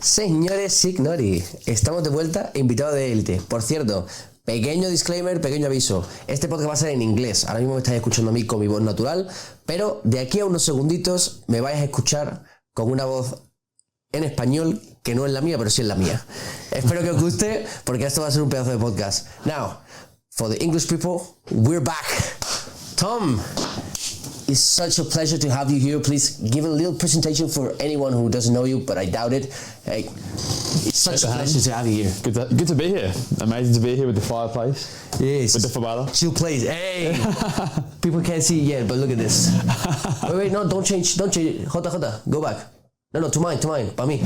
Señores, signori, estamos de vuelta, invitado de élite. Por cierto, pequeño disclaimer, pequeño aviso. Este podcast va a ser en inglés. Ahora mismo me estáis escuchando a mí con mi voz natural, pero de aquí a unos segunditos me vais a escuchar con una voz en español que no es la mía, pero sí es la mía. Espero que os guste, porque esto va a ser un pedazo de podcast. Now, for the English people, we're back. Tom, it's such a pleasure to have you here. Please give a little presentation for anyone who doesn't know you, but I doubt it. Hey, it's such a pleasure to have you here. Good to be here. Amazing to be here with the fireplace. Yes. With the fabada. Chill place. Hey! People can't see it yet, but look at this. Wait, no, don't change. Jota, go back. No, to mine, para mí.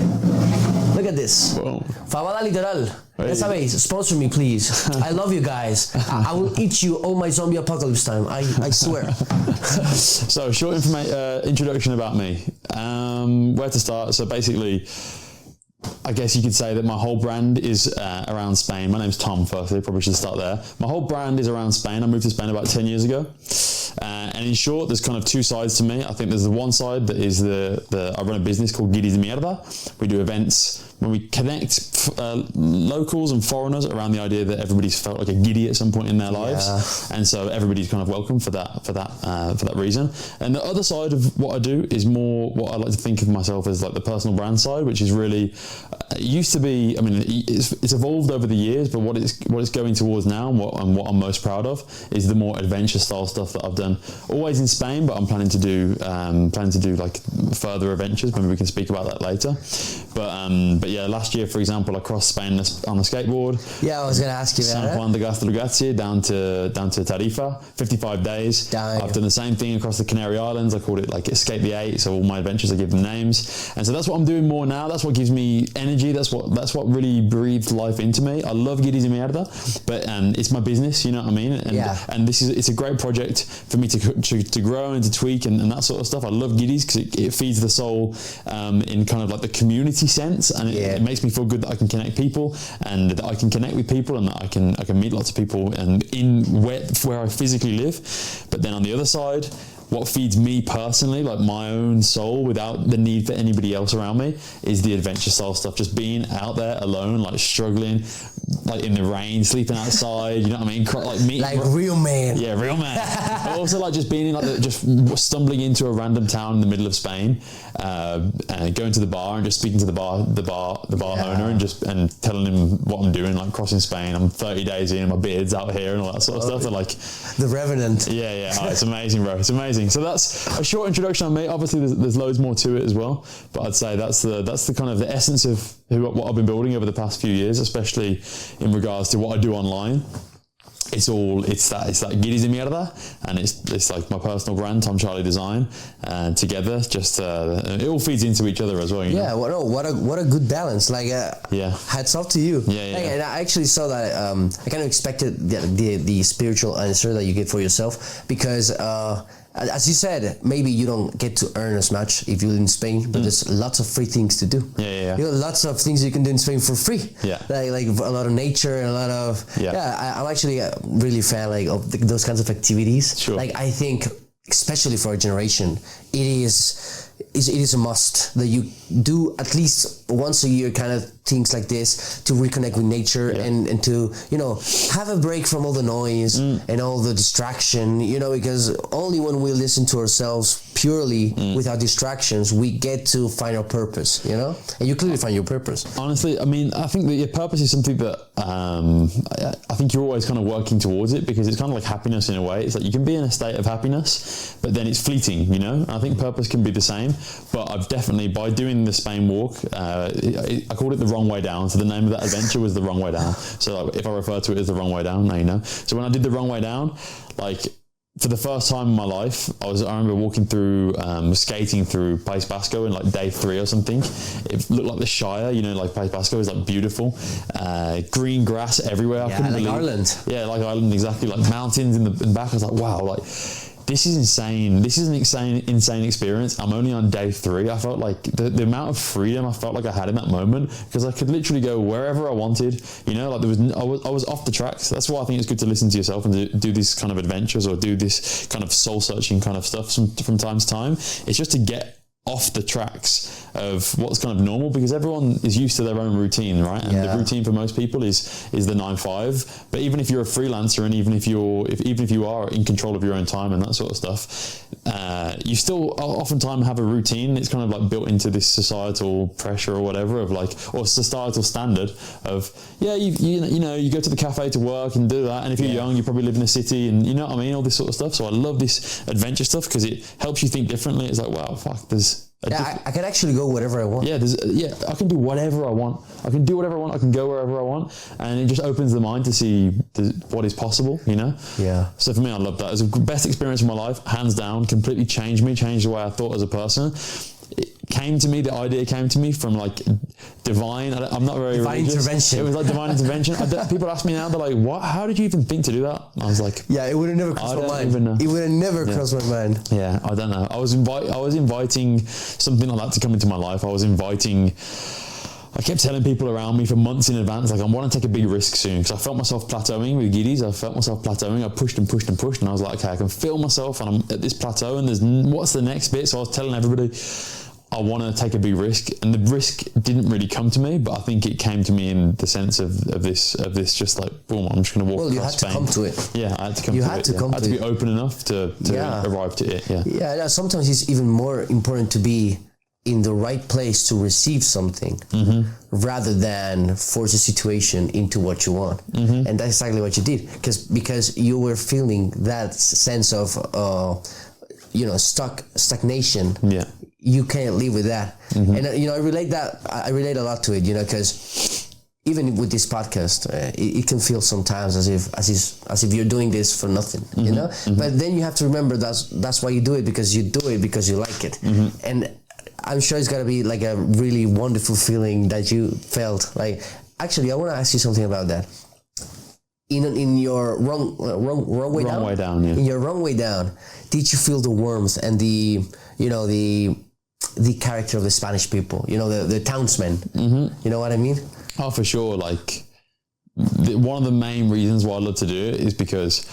Look at this. Whoa. Fabada literal. Hey. Ya sabéis, sponsor me please. I love you guys. I will eat you all my zombie apocalypse time. I swear. So, short introduction about me. Where to start? So basically, I guess you could say that my whole brand is around Spain. My name's Tom, firstly, probably should start there. My whole brand is around Spain. I moved to Spain about 10 years ago. And in short, there's kind of two sides to me. I think there's the one side that is I run a business called Guiris de Mierda. We do events when we connect locals and foreigners around the idea that everybody's felt like a giddy at some point in their lives. Yeah. And so everybody's kind of welcome for that reason. And the other side of what I do is more what I like to think of myself as like the personal brand side, which is really, it used to be, I mean, it's evolved over the years, but what it's going towards now and what I'm most proud of is the more adventure style stuff that I've done, always in Spain, but I'm planning to do like further adventures. Maybe we can speak about that later. But yeah, last year, for example, I crossed Spain on a skateboard. Yeah, I was going to ask you San that. Juan de Gaztelugatxe down to Tarifa, 55 days. Damn. I've done the same thing across the Canary Islands. I called it like Escape the Eight. So all my adventures, I give them names. And so that's what I'm doing more now. That's what gives me energy. That's what really breathed life into me. I love Guiris de Mierda, but it's my business, you know what I mean? And, yeah. And it's a great project for me to grow and to tweak and that sort of stuff. I love Guiris because it feeds the soul in kind of like the community sense, and it makes me feel good that I can connect people and that I can connect with people and that I can meet lots of people and in where I physically live. But then on the other side, what feeds me personally, like my own soul without the need for anybody else around me, is the adventure style stuff. Just being out there alone, like struggling, like in the rain, sleeping outside, you know what I mean? Like meeting, like real man. Yeah, real man. But also like just being in like just stumbling into a random town in the middle of Spain, and going to the bar and just speaking to the bar owner and telling him what I'm doing, like crossing Spain. I'm 30 days in, my beard's out here and all that sort of stuff. And like the Revenant. Yeah. Oh, it's amazing, bro. It's amazing. So that's a short introduction on me. Obviously, there's loads more to it as well, but I'd say that's the kind of the essence of what I've been building over the past few years, especially in regards to what I do online. It's that Guiris de Mierda, and it's like my personal brand, Tom Charlie Design, and together just it all feeds into each other as well. You know? What a good balance. Like hats off to you. Yeah. Like, and I actually saw that. I kind of expected the spiritual answer that you get for yourself, because as you said, maybe you don't get to earn as much if you live in Spain, but there's lots of free things to do. Yeah. You know, lots of things you can do in Spain for free. Yeah. Like a lot of nature and a lot of I'm actually really a fan of those kinds of activities. Sure. Like I think, especially for our generation, it is a must that you do at least once a year kind of things like this to reconnect with nature and to, you know, have a break from all the noise and all the distraction, you know, because only when we listen to ourselves purely without distractions, we get to find our purpose, you know? And you clearly find your purpose. Honestly, I mean, I think that your purpose is something that I think you're always kind of working towards it, because it's kind of like happiness in a way. It's like you can be in a state of happiness, but then it's fleeting, you know? And I think purpose can be the same, but I've definitely, by doing the Spain walk, I called it the wrong way down. So the name of that adventure was the wrong way down. So if I refer to it as the wrong way down, now you know. So when I did the wrong way down, like for the first time in my life, I remember walking through, skating through País Vasco in like day 3 or something. It looked like the Shire, you know, like País Vasco is like beautiful, green grass everywhere. Yeah, like Ireland. Yeah, like Ireland, exactly. Like mountains in the back. I was like, wow, like this is insane. This is an insane experience. I'm only on day 3. I felt like the amount of freedom I felt like I had in that moment, because I could literally go wherever I wanted, you know, like I was off the tracks. That's why I think it's good to listen to yourself and do these kind of adventures or do this kind of soul searching kind of stuff from time to time. It's just to get off the tracks of what's kind of normal, because everyone is used to their own routine, right? And the routine for most people is the 9-5. But even if you're a freelancer, and even if you are in control of your own time and that sort of stuff, you still oftentimes have a routine. It's kind of like built into this societal pressure or whatever of like, or societal standard of, you go to the cafe to work and do that. And if you're young, you probably live in a city, and you know what I mean, all this sort of stuff. So I love this adventure stuff because it helps you think differently. It's like, wow, fuck, I can actually go wherever I want. I can do whatever I want. I can do whatever I want. I can go wherever I want, and it just opens the mind to see what is possible. You know. Yeah. So for me, I love that. It's the best experience of my life, hands down. Completely changed the way I thought as a person. The idea came to me from like divine. I'm not very divine religious. Intervention. It was like divine intervention. People ask me now, they're like, "What? How did you even think to do that?" And I was like, "Yeah, it would have never crossed my mind. Even know. It would have never crossed my mind." Yeah, I don't know. I was inviting something like that to come into my life. I kept telling people around me for months in advance, like, I want to take a big risk soon, because I felt myself plateauing with Guiris. I pushed and pushed and pushed, and I was like, okay, I can feel myself, and I'm at this plateau, and what's the next bit? So I was telling everybody, I want to take a big risk, and the risk didn't really come to me, but I think it came to me in the sense of this just like, boom, I'm just going to walk across Spain. You had to come to it. Yeah, I had to come to it. I had to be open enough to arrive to it. Yeah, sometimes it's even more important to be in the right place to receive something rather than force a situation into what you want. And that's exactly what you did, because you were feeling that sense of stagnation. You can't live with that. And I relate a lot to it, because even with this podcast, it can feel sometimes as if you're doing this for nothing, you know. But then you have to remember that's why you do it, because you do it because you like it. And I'm sure it's gotta be like a really wonderful feeling that you felt. Like, actually, I want to ask you something about that. In your wrong way down. In your wrong way down, did you feel the warmth and the character of the Spanish people? The townsmen. You know what I mean? Oh, for sure. Like, one of the main reasons why I love to do it is because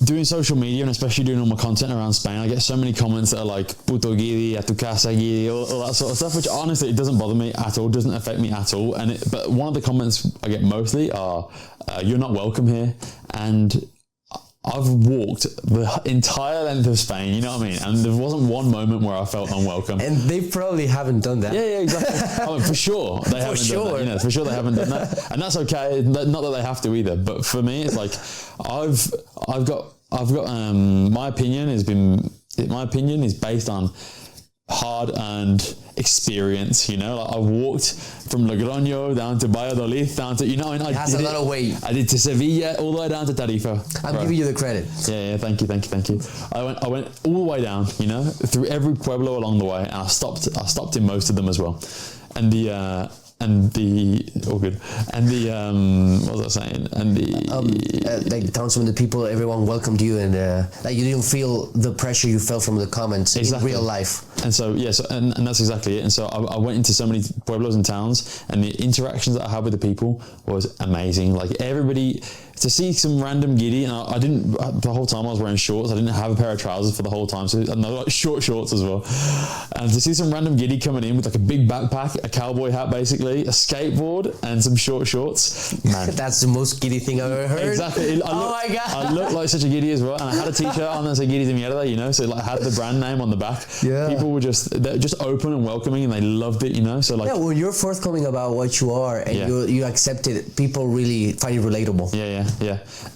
doing social media, and especially doing all my content around Spain, I get so many comments that are like, puto guiri, a tu casa guiri, all that sort of stuff, which honestly, it doesn't bother me at all, doesn't affect me at all. But one of the comments I get mostly are, you're not welcome here. And I've walked the entire length of Spain, you know what I mean? And there wasn't one moment where I felt unwelcome. And they probably haven't done that. Yeah, exactly. I mean, for sure they haven't done that. For sure they haven't done that. And that's okay. Not that they have to either. But for me, it's like, I've got my opinion is based on hard-earned experience, Like, I walked from Logroño down to Valladolid, down to, That's a lot of weight. I did to Sevilla, all the way down to Tarifa. I'm giving you the credit. Yeah, thank you. I went all the way down, through every pueblo along the way, and I stopped in most of them as well. And what was I saying? And like the townsmen, the people, everyone welcomed you, and you didn't feel the pressure you felt from the comments in real life. And so and that's exactly it. And so I went into so many pueblos and towns, and the interactions that I had with the people was amazing. Like, everybody, to see some random guiri, and I didn't, the whole time I was wearing shorts, I didn't have a pair of trousers for the whole time, so and I like short shorts as well. And to see some random guiri coming in with like a big backpack, a cowboy hat basically, a skateboard, and some short shorts, man. That's the most guiri thing I've ever heard. Exactly. My God. I looked like such a guiri as well, and I had a t-shirt on that said Guiris de Mierda, so it like had the brand name on the back. Yeah. People were just open and welcoming, and they loved it, So like, when you're forthcoming about what you are and you accept it, people really find it relatable. Yeah.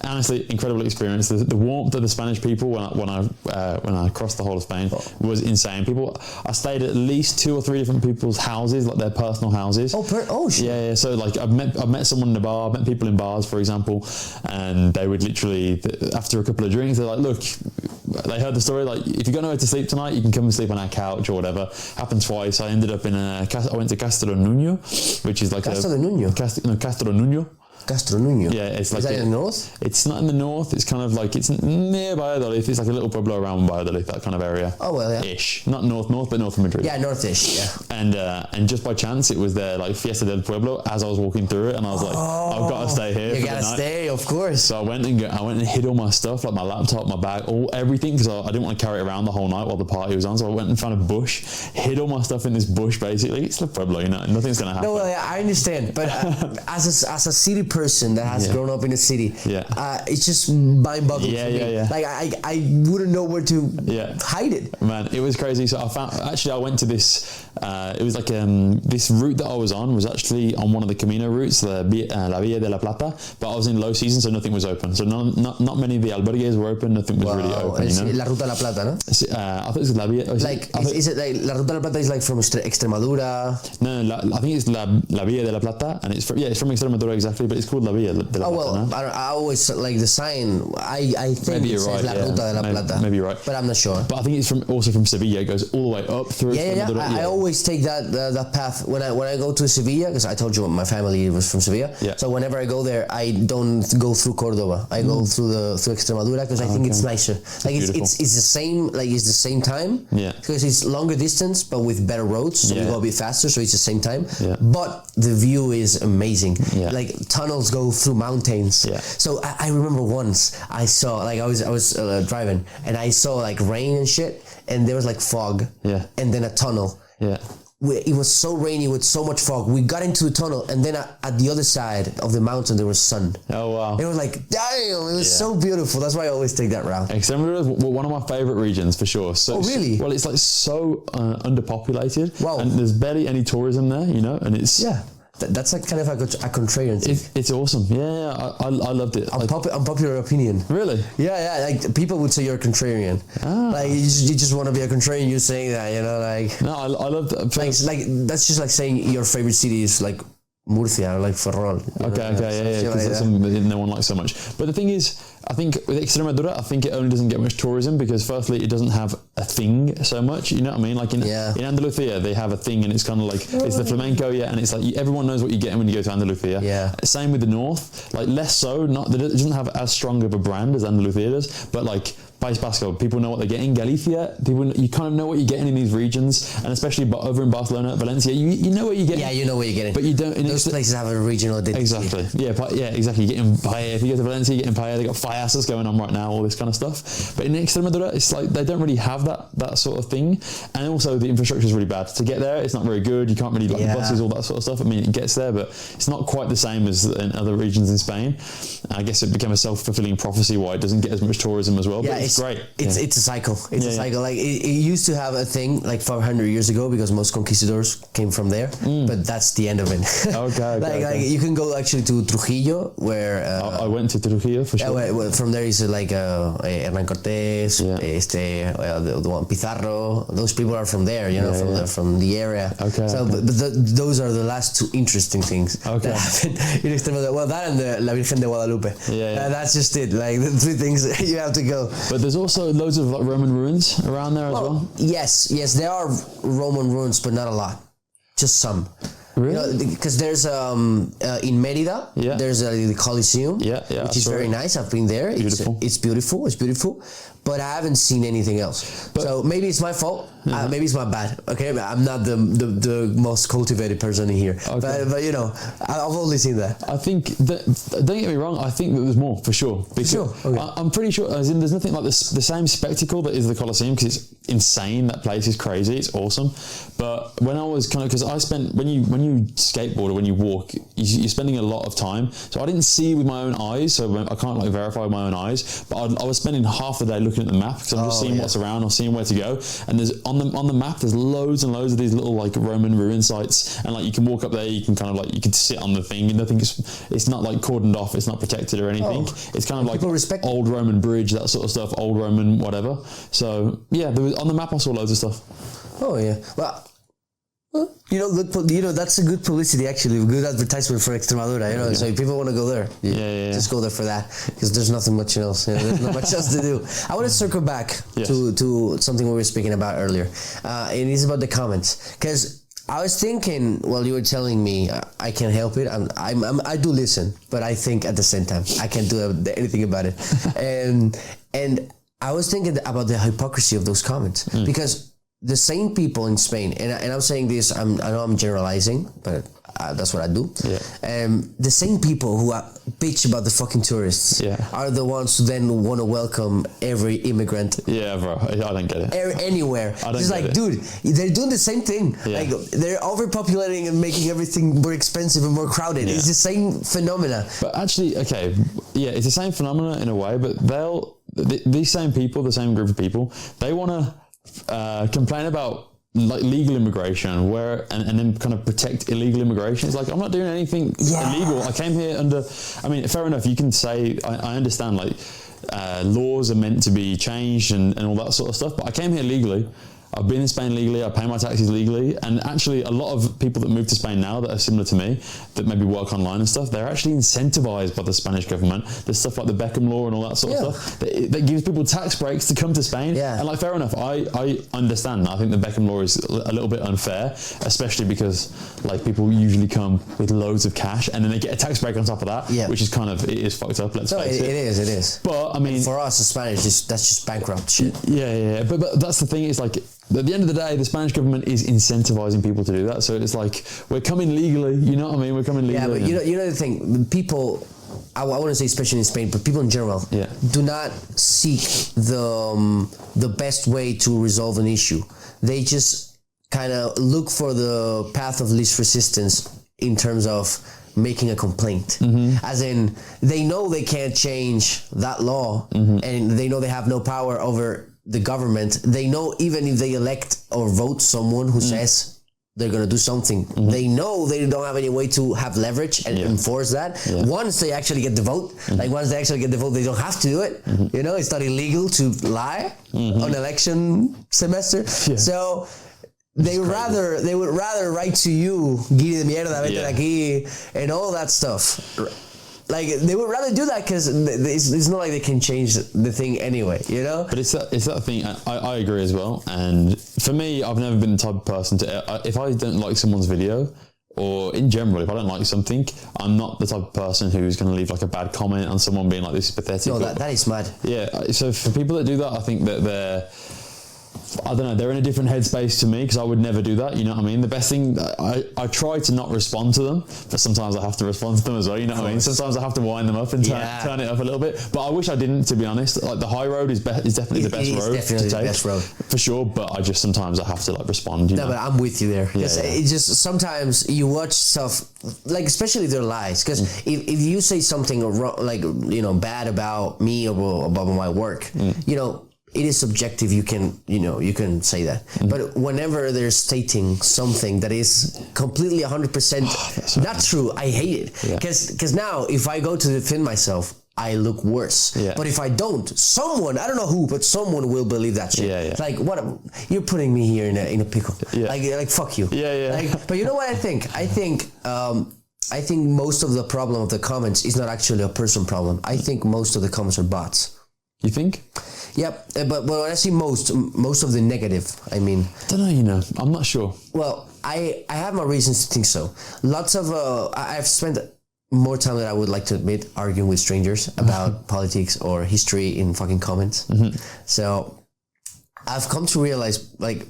Honestly, incredible experience. The warmth of the Spanish people when I crossed the whole of Spain was insane. I stayed at least 2 or 3 different people's houses, like their personal houses. Shit. Yeah. So like, I've met someone in a bar, I've met people in bars, for example, and they would literally, after a couple of drinks, they're like, look, they heard the story, like, if you got nowhere to sleep tonight, you can come and sleep on our couch or whatever. Happened twice. I ended up I went to Castro Nuño, which is like Castro Nuño. Castro Nuño. Castronuño. Yeah, it's like is that in the north? It's not in the north. It's kind of like it's near Valladolid. It's like a little pueblo around Valladolid, that kind of area. Oh well, yeah. Ish, not north, but north of Madrid. Yeah, northish. Yeah. And just by chance, it was their like Fiesta del Pueblo as I was walking through it, and I was like, I've got to stay here. You gotta stay, of course. So I went and hid all my stuff, like my laptop, my bag, everything, because I didn't want to carry it around the whole night while the party was on. So I went and found a bush, hid all my stuff in this bush. Basically, it's the Pueblo, you know, nothing's gonna happen. No, well, yeah, I understand, but as a city person that has grown up in a city, it's just mind-boggling to me. Yeah. Like I wouldn't know where to hide it. Man, it was crazy. So I went to this. It was like this route that I was on was actually on one of the Camino routes, la Vía de la Plata. But I was in low season, so nothing was open. So not many of the albergues were open. Nothing was really open. You know? La Ruta de la Plata, no? I thought it was La Vía. Is it like La Ruta de la Plata is like from Extremadura? No, I think it's La Vía de la Plata, and it's from Extremadura exactly, but it's called La Vía de la Plata. Well, no? I always like the sign. I think it says La Ruta de la Plata. Maybe you're right, but I'm not sure. But I think it's also from Sevilla. It goes all the way up through. I always take that path when I go to Sevilla, because I told you my family was from Sevilla. Yeah. So whenever I go there, I don't go through Cordoba. I go through Extremadura, because I think it's nicer. Like it's the same. Like it's the same time. Yeah. Because it's longer distance, but with better roads, so you go a bit faster. So it's the same time. Yeah. But the view is amazing. Yeah. Like tunnels go through mountains. Yeah. So I remember once I saw, like I was driving and I saw like rain and shit, and there was like fog. Yeah. And then a tunnel. Yeah. It was so rainy with so much fog. We got into the tunnel, and then at the other side of the mountain there was sun. Oh wow! It was like, damn! It was so beautiful. That's why I always take that route. Extremadura is one of my favorite regions for sure. So really? Well, it's like so underpopulated. Wow. And there's barely any tourism there, you know, and it's That's like kind of like a contrarian thing. It's awesome. Yeah, I loved it. Unpopular opinion. Really? Yeah. Like people would say you're a contrarian. Like you just want to be a contrarian. You're saying that, you know, like. No, I love that. Like that's just like saying your favorite city is like Murcia or like Ferrol. Okay, yeah. Because that's something that no one likes so much. But the thing is, I think with Extremadura, I think it only doesn't get much tourism because firstly, it doesn't have a thing so much. You know what I mean? Like in Andalusia, they have a thing, and it's kind of like it's the flamenco, and it's like everyone knows what you're getting when you go to Andalusia. Yeah. Same with the north, like less so. It doesn't have as strong of a brand as Andalusia does, but like País Vasco, people know what they're getting. Galicia, you kind of know what you're getting in these regions, and especially over in Barcelona, Valencia, you know what you're getting. Yeah, you know what you're getting. But you don't. Those places have a regional identity. Exactly. Yeah, exactly. You're getting paella. If you go to Valencia, you're getting paella. They got fayasas going on right now, all this kind of stuff. But in Extremadura, it's like they don't really have that sort of thing, and also the infrastructure is really bad. To get there, it's not very good. You can't really like the buses, all that sort of stuff. I mean, it gets there, but it's not quite the same as in other regions in Spain. I guess it became a self-fulfilling prophecy why it doesn't get as much tourism as well. Yeah, but it's great. It's a cycle. It's a cycle. Like it used to have a thing like 500 years ago because most conquistadors came from there, but that's the end of it. Okay. Like you can go actually to Trujillo, where I went to Trujillo for sure. Well, from there is like Hernán Cortés, the one Pizarro. Those people are from there, you know, from the area. Okay. So, but those are the last two interesting things that happened in Extremadura. Well, that and the La Virgen de Guadalupe. That's just it. Like the three things that you have to go. But there's also loads of like Roman ruins around there as well. Yes, there are Roman ruins, but not a lot. Just some. Really? Because there's in Mérida, there's the Coliseum, which is very nice. I've been there. Beautiful. It's beautiful. But I haven't seen anything else. So maybe it's my fault. Maybe it's my bad. Okay, I'm not the most cultivated person in here. Okay. But you know, I've only seen that. I think that, don't get me wrong. I think that there's more for sure. I'm pretty sure. As in, there's nothing like the same spectacle that is the Colosseum because it's insane. That place is crazy. It's awesome. But when I was because I spent when you skateboard or when you walk, you're spending a lot of time. So I didn't see with my own eyes. So I can't like verify with my own eyes. But I was spending half the day looking at the map because I'm just seeing what's around or seeing where to go. And there's on the map there's loads and loads of these little like Roman ruin sites, and like you can walk up there, you can kind of like you can sit on the thing, and nothing it's not like cordoned off, it's not protected or anything. It's kind of like old Roman bridge, that sort of stuff, old Roman whatever. So yeah, there was on the map I saw loads of stuff. Oh yeah, well. That's a good publicity actually, good advertisement for Extremadura, you know. So if people want to go there, just go there for that because there's nothing much else. You know, there's not much else to do. I want to circle back to something we were speaking about earlier, and it's about the comments because I was thinking while you were telling me I can't help it. I do listen, but I think at the same time I can't do anything about it. and I was thinking about the hypocrisy of those comments because the same people in Spain, and I'm saying this, I know I'm generalizing, but that's what I do. Yeah. The same people who bitch about the fucking tourists are the ones who then want to welcome every immigrant. Yeah, bro. I don't get it. Anywhere. It's like, dude, they're doing the same thing. Yeah. Like, they're overpopulating and making everything more expensive and more crowded. Yeah. It's the same phenomena. But actually, okay, yeah, it's the same phenomena in a way, but these same people, the same group of people, they want to complain about like legal immigration and then kind of protect illegal immigration. It's like, I'm not doing anything illegal. I came here under, I mean, fair enough, you can say, I understand like laws are meant to be changed and all that sort of stuff, but I came here legally. I've been in Spain legally, I pay my taxes legally, and actually a lot of people that move to Spain now that are similar to me, that maybe work online and stuff, they're actually incentivized by the Spanish government. There's stuff like the Beckham law and all that sort of stuff that gives people tax breaks to come to Spain. Yeah. And like, fair enough, I understand. I think the Beckham law is a little bit unfair, especially because like people usually come with loads of cash and then they get a tax break on top of that, which is kind of, it is fucked up, let's face it. It is. But I mean, and for us, the Spanish, that's just bankrupt shit. Yeah. But that's the thing, is like, at the end of the day, the Spanish government is incentivizing people to do that. So it's like, we're coming legally, you know what I mean? We're coming legally. Yeah, but you know the thing, people, I wouldn't say especially in Spain, but people in general do not seek the best way to resolve an issue. They just kind of look for the path of least resistance in terms of making a complaint. As in, they know they can't change that law, and they know they have no power over the government. They know even if they elect or vote someone who says they're going to do something, they know they don't have any way to have leverage and enforce that. Once they actually get the vote, once they actually get the vote, they don't have to do it. You know, it's not illegal to lie on election semester. So they would rather write to you, guiri de Mierda, vete de aquí, and all that stuff. Like, they would rather do that because it's not like they can change the thing anyway, you know? But it's that thing, I agree as well. And for me, I've never been the type of person to, if I don't like someone's video, or in general, if I don't like something, I'm not the type of person who's going to leave like a bad comment on someone being like, this is pathetic. No, that is mad. Yeah, so for people that do that, I think that they're, I don't know, they're in a different headspace to me, because I would never do that, you know what I mean? The best thing, I try to not respond to them, but sometimes I have to respond to them as well, you know what I mean? Sometimes I have to wind them up and turn it up a little bit, but I wish I didn't, to be honest. Like, the high road is definitely the best road to take. The best road. For sure, but I just sometimes I have to like respond, you know? But I'm with you there. It's just, sometimes you watch stuff, like, especially their lies, because if you say something wrong, like, you know, bad about me or about my work, you know, it is subjective. You can say that. But whenever they're stating something that is completely 100% not true, I hate it. Because now, if I go to defend myself, I look worse. But if I don't, someone, I don't know who, but someone will believe that shit. Like, what? You're putting me here in a pickle. Like fuck you. Like, but you know what I think? I think most of the problem of the comments is not actually a person problem. I think most of the comments are bots. You think? Yep, but when I see most of the negative, I mean, I don't know, you know, I'm not sure. Well, I have my reasons to think so. Lots of I've spent more time than I would like to admit arguing with strangers about politics or history in fucking comments. So I've come to realize, like,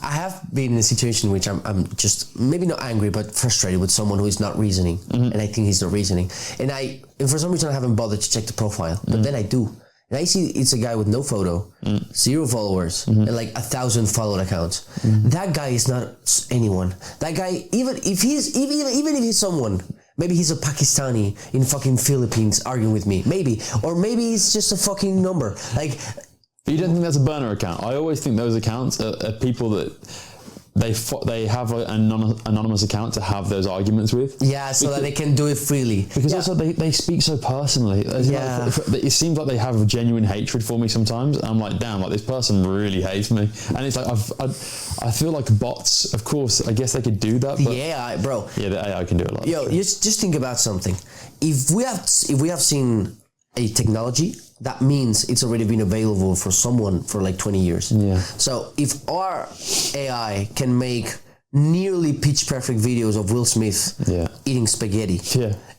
I have been in a situation in which I'm just maybe not angry but frustrated with someone who is not reasoning, and I think he's not reasoning, and for some reason I haven't bothered to check the profile, but then I do. And I see it's a guy with no photo, 0 followers, and like 1,000 followed accounts. That guy is not anyone. That guy, even if he's someone, maybe he's a Pakistani in fucking Philippines arguing with me, maybe, or maybe he's just a fucking number. Like, but you don't think that's a burner account? I always think those accounts are people that they have an anonymous account to have those arguments with. Yeah, so that they can do it freely. Because also they speak so personally. It seems like they have genuine hatred for me sometimes. And I'm like, damn, like, this person really hates me. And it's like, I feel like bots, of course, I guess they could do that. But the AI, bro. Yeah, the AI can do a lot. Yo, just think about something. If we have seen a technology, that means it's already been available for someone for like 20 years. So if our AI can make nearly pitch perfect videos of Will Smith eating spaghetti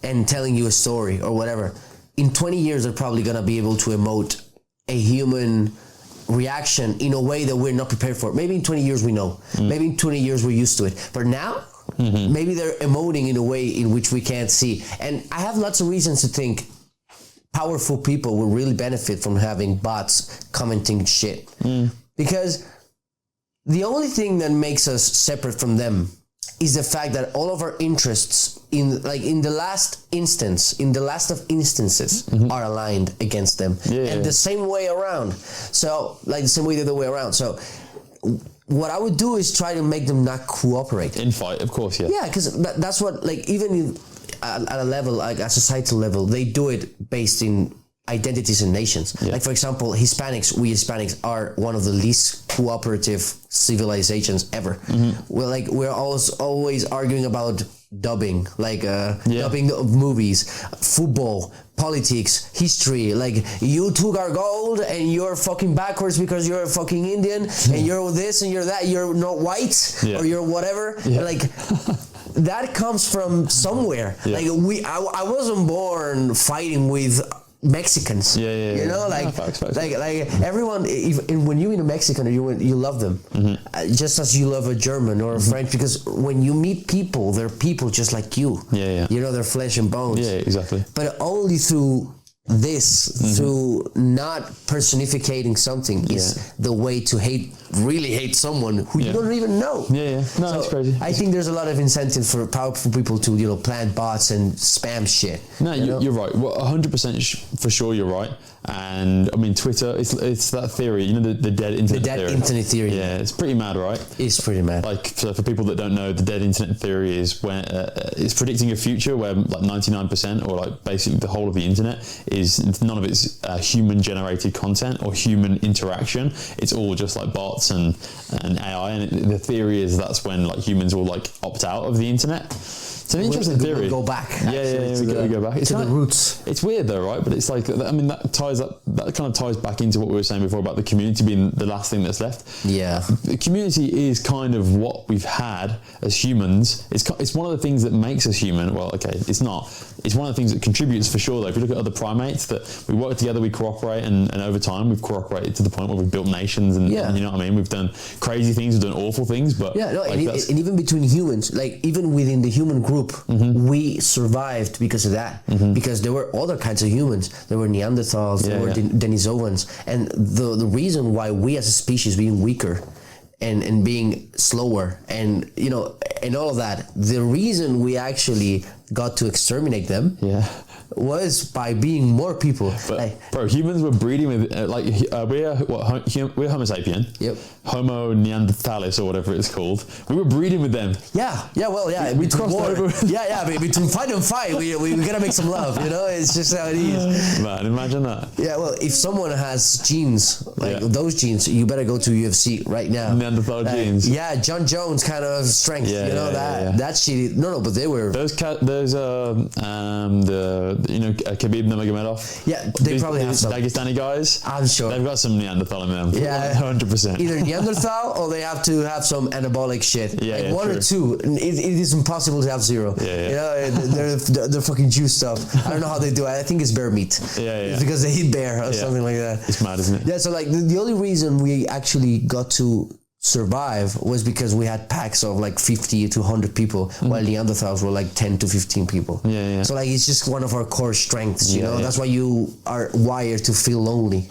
and telling you a story or whatever. In 20 years, they're probably going to be able to emote a human reaction in a way that we're not prepared for. Maybe in 20 years we know. Maybe in 20 years we're used to it. But now, maybe they're emoting in a way in which we can't see. And I have lots of reasons to think powerful people will really benefit from having bots commenting shit. Because the only thing that makes us separate from them is the fact that all of our interests in the last of instances are aligned against them. And the same way around. So like the same way the other way around. So what I would do is try to make them not cooperate. In fight, of course, Yeah, because that's what, like, even at a level, like a societal level, they do it based in identities and nations. Like, for example, we Hispanics are one of the least cooperative civilizations ever. We're always arguing about dubbing, dubbing of movies, football, politics, history. Like, you took our gold and you're fucking backwards because you're a fucking Indian and you're this and you're that, you're not white or you're whatever. Like, that comes from somewhere. Like, I wasn't born fighting with Mexicans, you know, facts. like everyone. When you meet a Mexican, you love them, just as you love a German or a French, because when you meet people, they're people just like you. You know, they're flesh and bones. Exactly. But only through through not personificating something is the way to really hate someone who you don't even know. No, that's crazy. I think there's a lot of incentive for powerful people to, you know, plant bots and spam shit. No, you're right. Well, 100% for sure, you're right. And I mean, Twitter, it's that theory, you know, the dead internet theory. The dead internet theory. Yeah, it's pretty mad, right? It's pretty mad. Like, so for people that don't know, the dead internet theory is when it's predicting a future where like 99% or like basically the whole of the internet is none of it's human generated content or human interaction. It's all just like bots and AI. And the theory is that's when like humans will like opt out of the internet. It's an interesting theory. We'll go back. We go back. It's to the roots. It's weird though, right? But it's like, I mean, that kind of ties back into what we were saying before about the community being the last thing that's left. Yeah. The community is kind of what we've had as humans. It's one of the things that makes us human. Well, okay, it's not. It's one of the things that contributes for sure though. If you look at other primates, that we work together, we cooperate, and over time we've cooperated to the point where we've built nations and you know what I mean? We've done crazy things, we've done awful things, but and even between humans, like even within the human group, we survived because of that. Because there were other kinds of humans. There were Neanderthals, there were Denisovans, and the reason why we as a species being weaker and being slower and, you know, and all of that, the reason we actually got to exterminate them was by being more people. But, bro, humans were breeding with we're Homo sapien. Homo neanderthalis or whatever it's called. We were breeding with them. We crossed over. Between fight and fight, we gotta make some love. You know, it's just how it is. Man, imagine that. Yeah, well, if someone has genes like those genes, you better go to UFC right now. Neanderthal genes. Yeah, John Jones kind of strength. That shit. No, but they were Khabib Nurmagomedov. Yeah, they probably have some Dagestani guys. I'm sure they've got some Neanderthal in them. Yeah, 100%. Either Neanderthal or they have to have some anabolic shit. Yeah, one or two. It is impossible to have zero. You know, they're fucking juiced up. I don't know how they do it. I think it's bear meat. It's because they eat bear or something like that. It's mad, isn't it? Yeah. So like the only reason we actually got to survive was because we had packs of like 50 to 100 people, while Neanderthals were like 10 to 15 people. So like it's just one of our core strengths, you know. That's why you are wired to feel lonely.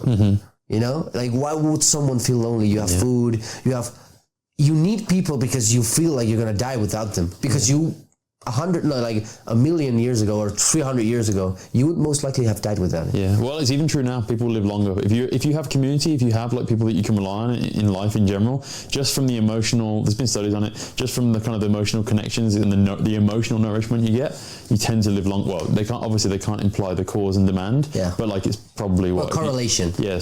You know, like why would someone feel lonely? You have food, you need people because you feel like you're gonna die without them, because a million years ago or 300 years ago, you would most likely have died without it. Yeah, well, it's even true now. People live longer. If you have community, if you have like people that you can rely on in life in general, just from the emotional, there's been studies on it, just from the kind of the emotional connections and the emotional nourishment you get, you tend to live long. Well, they can't imply the cause and demand. But like it's probably correlation. You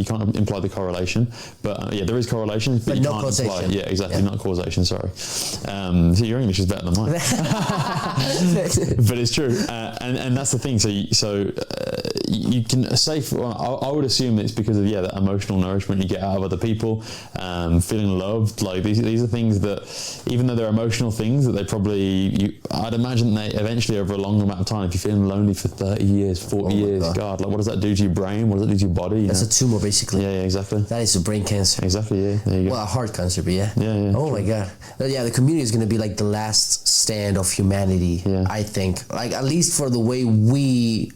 can't imply the correlation, but there is correlation, but you no can't causation. imply. Not causation. Sorry. So your English is better than mine. But it's true, and that's the thing. So you can say, I would assume it's because of that emotional nourishment you get out of other people, feeling loved. Like these are things that, even though they're emotional things, that they probably, I'd imagine they eventually, over a long amount of time, if you're feeling lonely for 30 years, 40 years, God, like what does that do to your brain? What does it do to your body? That's a tumor, basically. Yeah, exactly. That is a brain cancer. Exactly, yeah. There you go. Well, a heart cancer, but yeah. Oh my God. Yeah, the community is going to be like the last stand of humanity, I think. Like, at least for the way we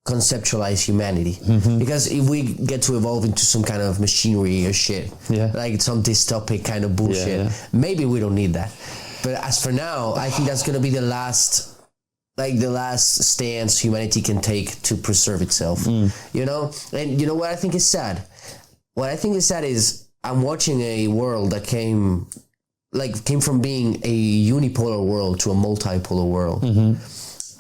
conceptualize humanity. Because if we get to evolve into some kind of machinery or shit, like some dystopic kind of bullshit, maybe we don't need that. But as for now, I think that's going to be the last stance humanity can take to preserve itself. You know? And you know what I think is sad? What I think is sad is I'm watching a world that came from being a unipolar world to a multipolar world.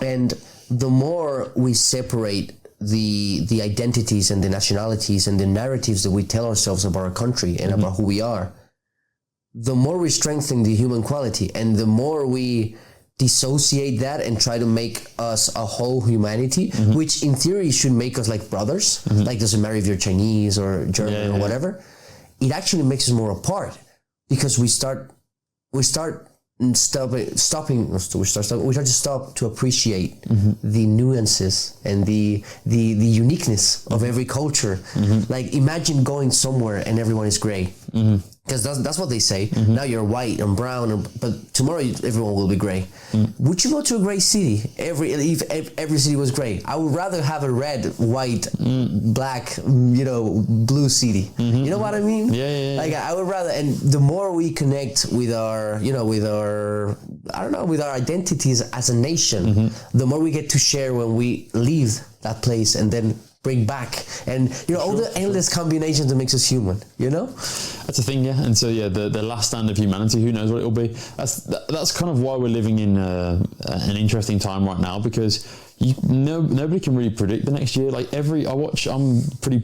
And the more we separate the identities and the nationalities and the narratives that we tell ourselves about our country and about who we are, the more we strengthen the human quality, and the more we dissociate that and try to make us a whole humanity, which in theory should make us like brothers, like doesn't matter if you're Chinese or German or whatever, it actually makes us more apart, because we start to stop to appreciate the nuances and the uniqueness of every culture. Like, imagine going somewhere and everyone is gray. Because that's what they say. Now you're white and brown, but tomorrow everyone will be gray. Would you go to a gray city if every city was gray? I would rather have a red, white, black, blue city. You know what I mean? Like, I would rather, and the more we connect with our identities as a nation, the more we get to share when we leave that place and then bring back, and all the endless combinations that makes us human. That's the thing, and so the last stand of humanity, who knows what it'll be. That's kind of why we're living in an interesting time right now, because nobody can really predict the next year. Like I'm pretty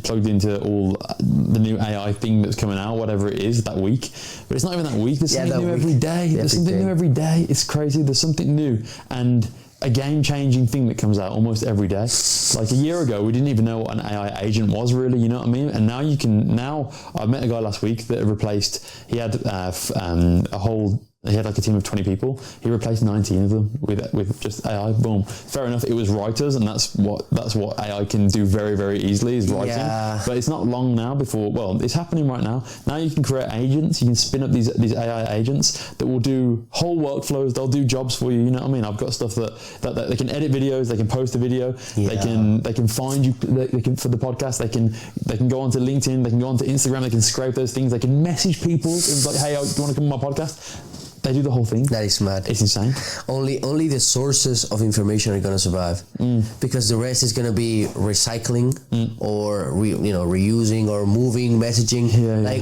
plugged into all the new AI thing that's coming out, whatever it is, that week. But it's not even that week. There's something new every day. There's something new every day. It's crazy. There's something new, and a game-changing thing that comes out almost every day. Like a year ago, we didn't even know what an AI agent was, really, you know what I mean? And now I met a guy last week that he had he had like a team of 20 people. He replaced 19 of them with just AI. Boom. Fair enough. It was writers, and that's what AI can do very, very easily, is writing. Yeah. But it's not long now before. Well, it's happening right now. Now you can create agents. You can spin up these AI agents that will do whole workflows. They'll do jobs for you. You know what I mean? I've got stuff that they can edit videos. They can post a video. Yeah. They can find you. They can, for the podcast. They can go onto LinkedIn. They can go onto Instagram. They can scrape those things. They can message people. It's like, hey, do you want to come on my podcast? They do the whole thing. That is mad. It's insane. Only the sources of information are going to survive, because the rest is going to be recycling or reusing or moving, messaging.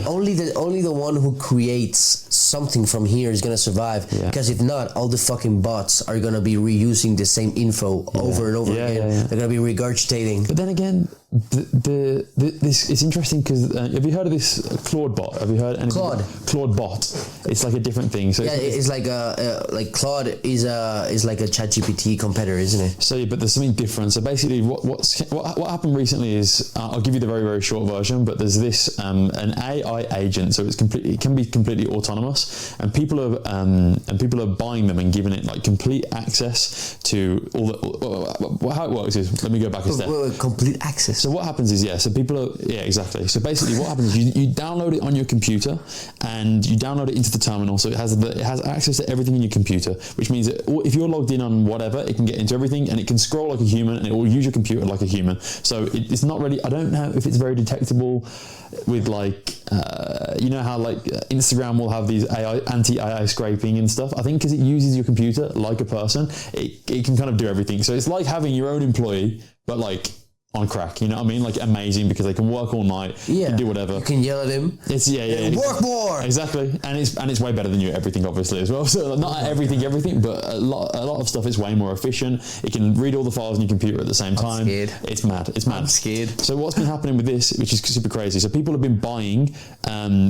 Only the one who creates something from here is going to survive. Because if not, all the fucking bots are going to be reusing the same info over and over again. They're going to be regurgitating. But then again, this it's interesting, because have you heard of this Claude bot? Have you heard anything? Claude bot. It's like a different thing. So it's like Claude is like a ChatGPT competitor, isn't it? So but there's something different. So basically, what happened recently is I'll give you the very, very short version. But there's this an AI agent. So it can be completely autonomous, and people are buying them and giving it like complete access to all the. How it works is, let me go back a step. Complete access. So what happens is, so people are, exactly. So basically what happens is you download it on your computer, and you download it into the terminal. So it has access to everything in your computer, which means that if you're logged in on whatever, it can get into everything, and it can scroll like a human, and it will use your computer like a human. So it's not really, I don't know if it's very detectable with like, how like Instagram will have these anti-AI scraping and stuff. I think because it uses your computer like a person, it can kind of do everything. So it's like having your own employee, but like on crack, you know what I mean? Like amazing, because they can work all night, can do whatever. You can yell at him. It's work more. Exactly, and it's way better than you at everything, obviously, as well. So not at everything, but a lot of stuff is way more efficient. It can read all the files on your computer at the same time. Scared. It's mad. I'm scared. So what's been happening with this, which is super crazy? So people have been buying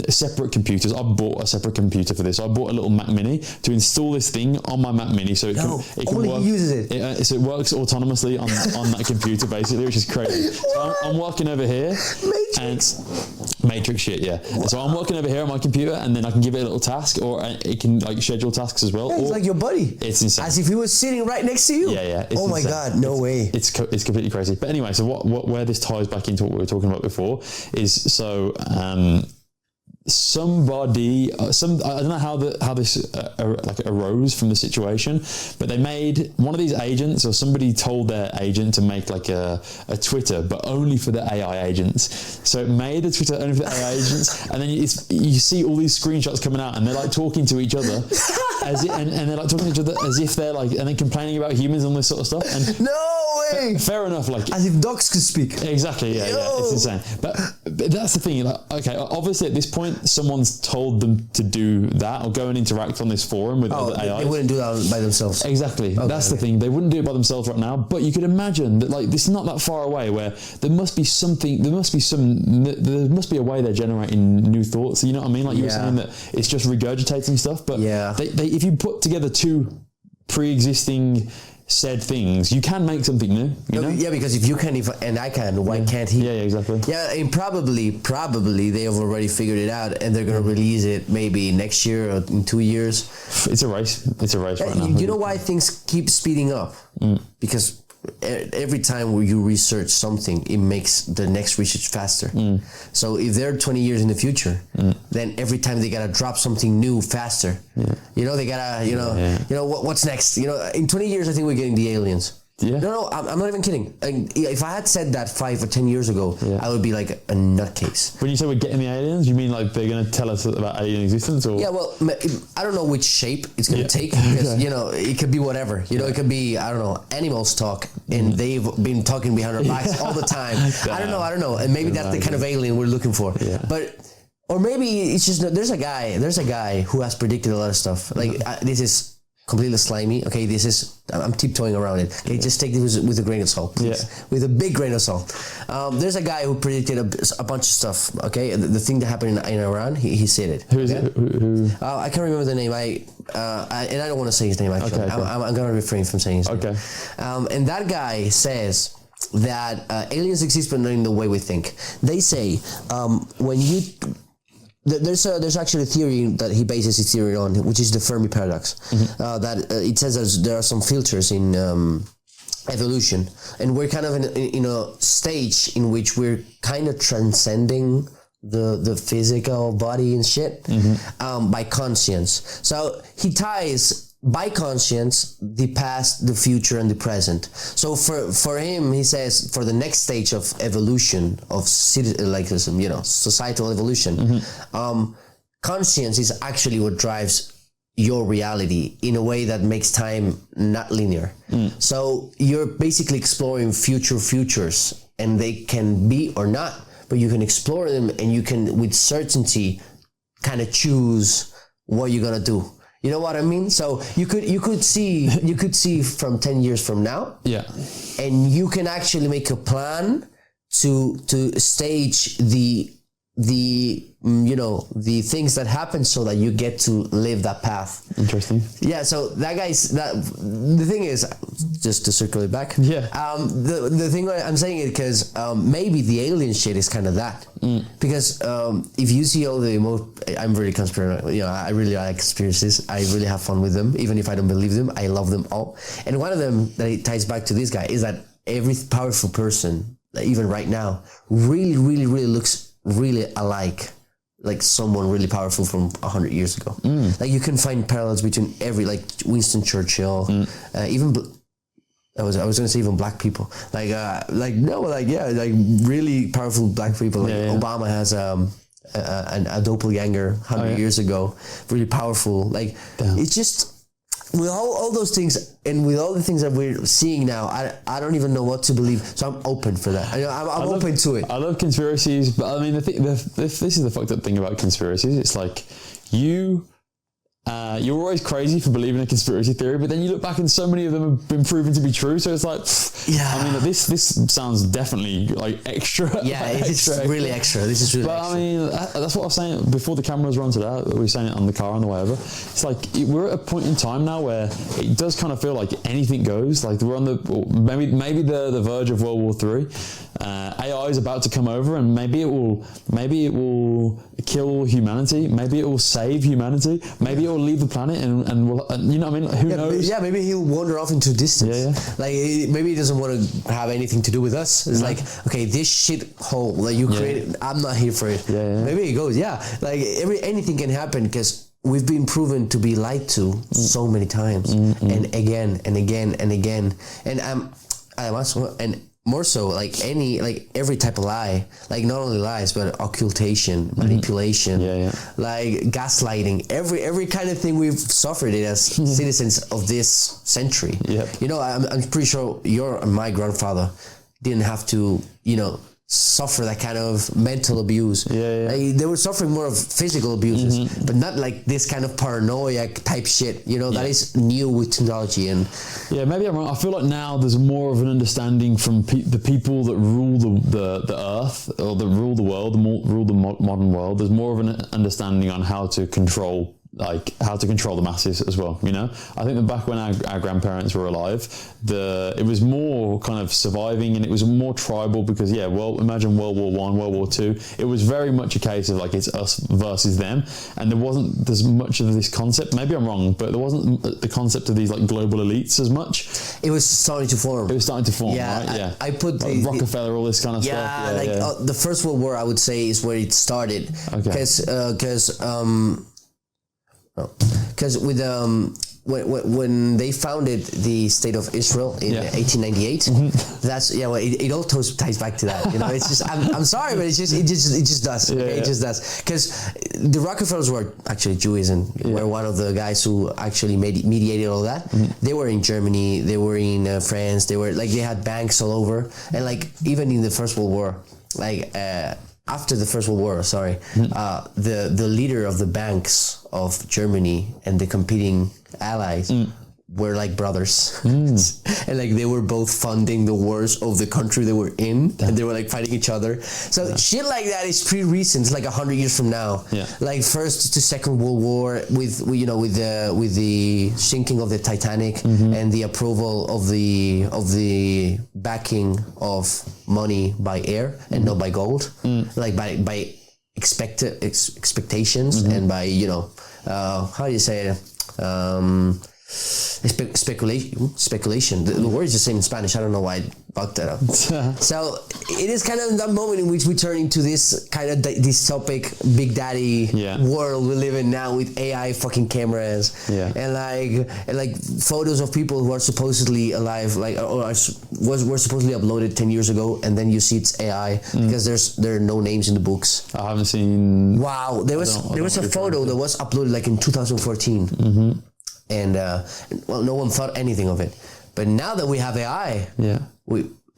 separate computers. I bought a separate computer for this. I bought a little Mac Mini to install this thing on my Mac Mini, so it can work. He uses it. So it works autonomously on that computer, basically, which is crazy. So I'm working over here. Matrix shit, yeah. So I'm working over here on my computer, and then I can give it a little task, or it can like schedule tasks as well. Yeah, he's like your buddy. It's insane. As if he was sitting right next to you. Yeah. Oh my God, no way. It's completely crazy. But anyway, so where this ties back into what we were talking about before is somebody, I don't know how this arose from the situation, but they made one of these agents, or somebody told their agent to make like a Twitter, but only for the AI agents. So it made a Twitter only for the AI agents, and then you see all these screenshots coming out, and they're like talking to each other, and they're like talking to each other as if they're like, and then complaining about humans and all this sort of stuff. And no way. Fair enough, like as if dogs could speak. Exactly, yeah, it's insane. But that's the thing. Like, okay, obviously at this point, someone's told them to do that or go and interact on this forum with other AIs. They wouldn't do that by themselves. Exactly. That's the thing. They wouldn't do it by themselves right now. But you could imagine that, like, this is not that far away, where there must be a way they're generating new thoughts. You know what I mean? Like you were saying that it's just regurgitating stuff. But they if you put together two pre-existing said things, you can make something new, you know? Yeah, because if you can, and I can, why can't he? Yeah, exactly. Yeah, and probably they have already figured it out, and they're going to release it maybe next year or in 2 years. It's a race right now. You know why things keep speeding up? Because every time where you research something, it makes the next research faster. So if they're 20 years in the future, then every time they gotta drop something new faster. You know, they gotta, you know, what's next? You know, in 20 years, I think we're getting the aliens. Yeah. No, I'm not even kidding. If I had said that 5 or 10 years ago, I would be like a nutcase. When you say we're getting the aliens, you mean like they're going to tell us about alien existence? Or? Yeah, well, I don't know which shape it's going to take, because, you know, it could be whatever. You know, it could be, I don't know, animals talk, and they've been talking behind our backs all the time. I don't know. And maybe that's the kind of alien we're looking for. Yeah. Or maybe it's just, there's a guy who has predicted a lot of stuff. Like, this is completely slimy. Okay, I'm tiptoeing around it. Okay, just take this with a grain of salt, please. Yeah. With a big grain of salt. There's a guy who predicted a bunch of stuff. Okay, the thing that happened in Iran, he said it. Who is it? Who? I can't remember the name. And I don't want to say his name actually. Okay. I'm going to refrain from saying his name. Okay. And that guy says that aliens exist, but not in the way we think. They say when you there's actually a theory that he bases his theory on, which is the Fermi paradox. That it says there are some filters in evolution, and we're kind of in a stage in which we're kind of transcending the physical body and shit by conscience. So he ties by conscience the past, the future, and the present. So for him, he says, for the next stage of evolution of societal evolution, conscience is actually what drives your reality in a way that makes time not linear. So you're basically exploring futures, and they can be or not, but you can explore them, and you can with certainty kind of choose what you're gonna do. You know what I mean? So you could see from 10 years from now. Yeah. And you can actually make a plan to stage the things that happen so that you get to live that path. Interesting. Yeah, so the thing is, just to circle it back. Yeah. The thing I'm saying it because maybe the alien shit is kind of that. Because if you see all I'm really conspiratorial. You know, I really like conspiracies. I really have fun with them, even if I don't believe them. I love them all. And one of them that it ties back to this guy is that every powerful person, even right now, really, really, really looks really alike, like someone really powerful from 100 years ago. Like you can find parallels between like Winston Churchill, even I was going to say even black people, like really powerful black people. Like Obama has a doppelganger 100 years ago, really powerful. Like it's just, with all those things and with all the things that we're seeing now, I don't even know what to believe. So I'm open for that. I'm open to it. I love conspiracies, but I mean, this is the fucked up thing about conspiracies. It's like you're always crazy for believing a conspiracy theory, but then you look back and so many of them have been proven to be true. So it's like, I mean, this sounds definitely like extra. Yeah, like it's really extra. This is really extra. I mean, that's what I was saying before the cameras were on today. We were saying it on the car on the way over. It's like we're at a point in time now where it does kind of feel like anything goes. Like we're on maybe the verge of World War III. AI is about to come over, and maybe it will kill humanity. Maybe it will save humanity. Maybe it will leave the planet, and we'll, you know what I mean? Who knows? Yeah, maybe he'll wander off into distance. Yeah. Like maybe he doesn't want to have anything to do with us. It's like, okay, this shit hole that you created, I'm not here for it. Maybe he goes, like anything can happen because we've been proven to be lied to so many times, and again and again and again, and more so, like every type of lie, like not only lies but occultation, manipulation, like gaslighting, every kind of thing we've suffered it as citizens of this century. You know, I'm pretty sure your and my grandfather didn't have to, suffer that kind of mental abuse. Like, they were suffering more of physical abuses, but not like this kind of paranoia type shit. That is new with technology. And maybe I'm wrong. I feel like now there's more of an understanding from the people that rule the earth, or that rule the world, rule the modern world. There's more of an understanding on how to control the masses as well. I think that back when our grandparents were alive, it was more kind of surviving, and it was more tribal because imagine World War I, World War II. It was very much a case of like it's us versus them, and there wasn't as much of this concept. Maybe I'm wrong, but there wasn't the concept of these like global elites as much. It was starting to form. Right? I put like Rockefeller, all this kind of stuff. The First World War, I would say, is where it started. Because with when they founded the state of Israel in 1898, that's it all ties back to that. It's just I'm sorry, but it just does. It just does, because the Rockefellers were actually Jewish and were one of the guys who actually mediated all that. They were in Germany, they were in France, they had banks all over, and even in the First World War, after the First World War, the leader of the banks of Germany and the competing allies were like brothers. And they were both funding the wars of the country they were in, and they were fighting each other. So shit like that is pretty recent. It's 100 years from now. First to Second World War with the sinking of the Titanic and the approval of the backing of money by air and not by gold, by expectations and by how do you say it? Speculation. The word is the same in Spanish. I don't know why I bugged that up. So it is kind of that moment in which we turn into this kind of dystopic Big Daddy world we live in now, with AI fucking cameras and photos of people who are supposedly alive, were supposedly uploaded 10 years ago, and then you see it's AI because there are no names in the books. I haven't seen. Wow, there was a photo that was uploaded in 2014. And no one thought anything of it. But now that we have AI,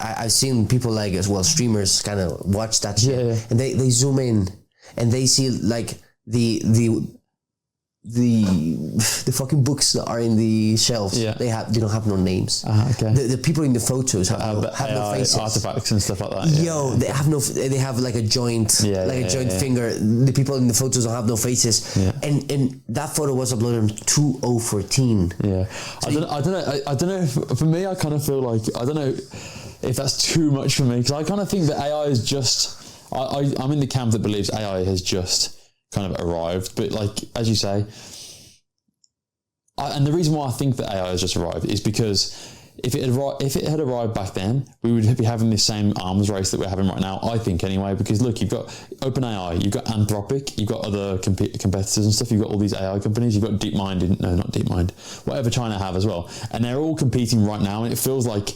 I've seen people streamers kind of watch that shit, and they zoom in and they see the fucking books that are in the shelves. They don't have no names. The people in the photos have no faces. Artifacts and stuff like that. They have a joint, joint finger. The people in the photos don't have no faces. And that photo was uploaded in 2014. I don't know. For me, I kind of feel like, I don't know if that's too much for me, because I kind of think that AI is just. I'm in the camp that believes AI has just kind of arrived, but as you say, and the reason why I think that AI has just arrived is because if it had arrived back then, we would be having this same arms race that we're having right now, I think, anyway, because look, you've got OpenAI, you've got Anthropic, you've got other competitors and stuff, you've got all these AI companies, you've got DeepMind, whatever China have as well, and they're all competing right now, and it feels like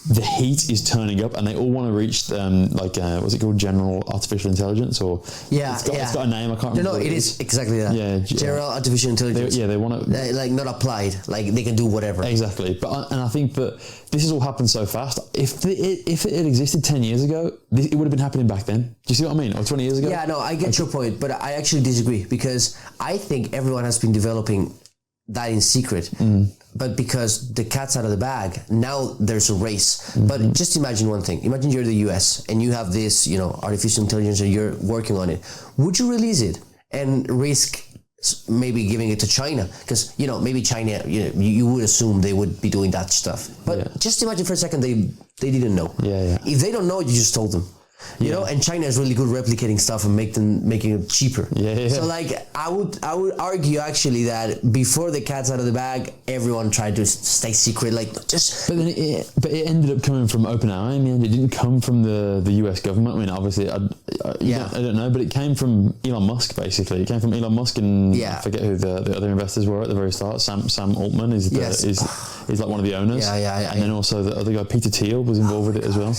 the heat is turning up, and they all want to reach what's it called, general artificial intelligence, or it's got a name. I can't remember. No, it is exactly that. Yeah, general artificial intelligence. They want to like not applied. Like they can do whatever. Exactly. But I think that this has all happened so fast. If it had existed 10 years ago, it would have been happening back then. Do you see what I mean? Or 20 years ago? Yeah, no, I get your point, but I actually disagree, because I think everyone has been developing that in secret. But because the cat's out of the bag, now there's a race. But just imagine one thing. Imagine you're the US and you have this, artificial intelligence and you're working on it. Would you release it and risk maybe giving it to China? Because, maybe China, you would assume they would be doing that stuff. But just imagine for a second they didn't know. If they don't know, you just told them. And China is really good replicating stuff and making it cheaper. So I would argue actually that before the cat's out of the bag, everyone tried to stay secret, But it ended up coming from OpenAI in the end. It didn't come from the US government. I mean, obviously, I don't know, but it came from Elon Musk. Basically, it came from Elon Musk, and I forget who the other investors were at the very start. Sam Altman is like one of the owners. And then also the other guy, Peter Thiel, was involved with it as well.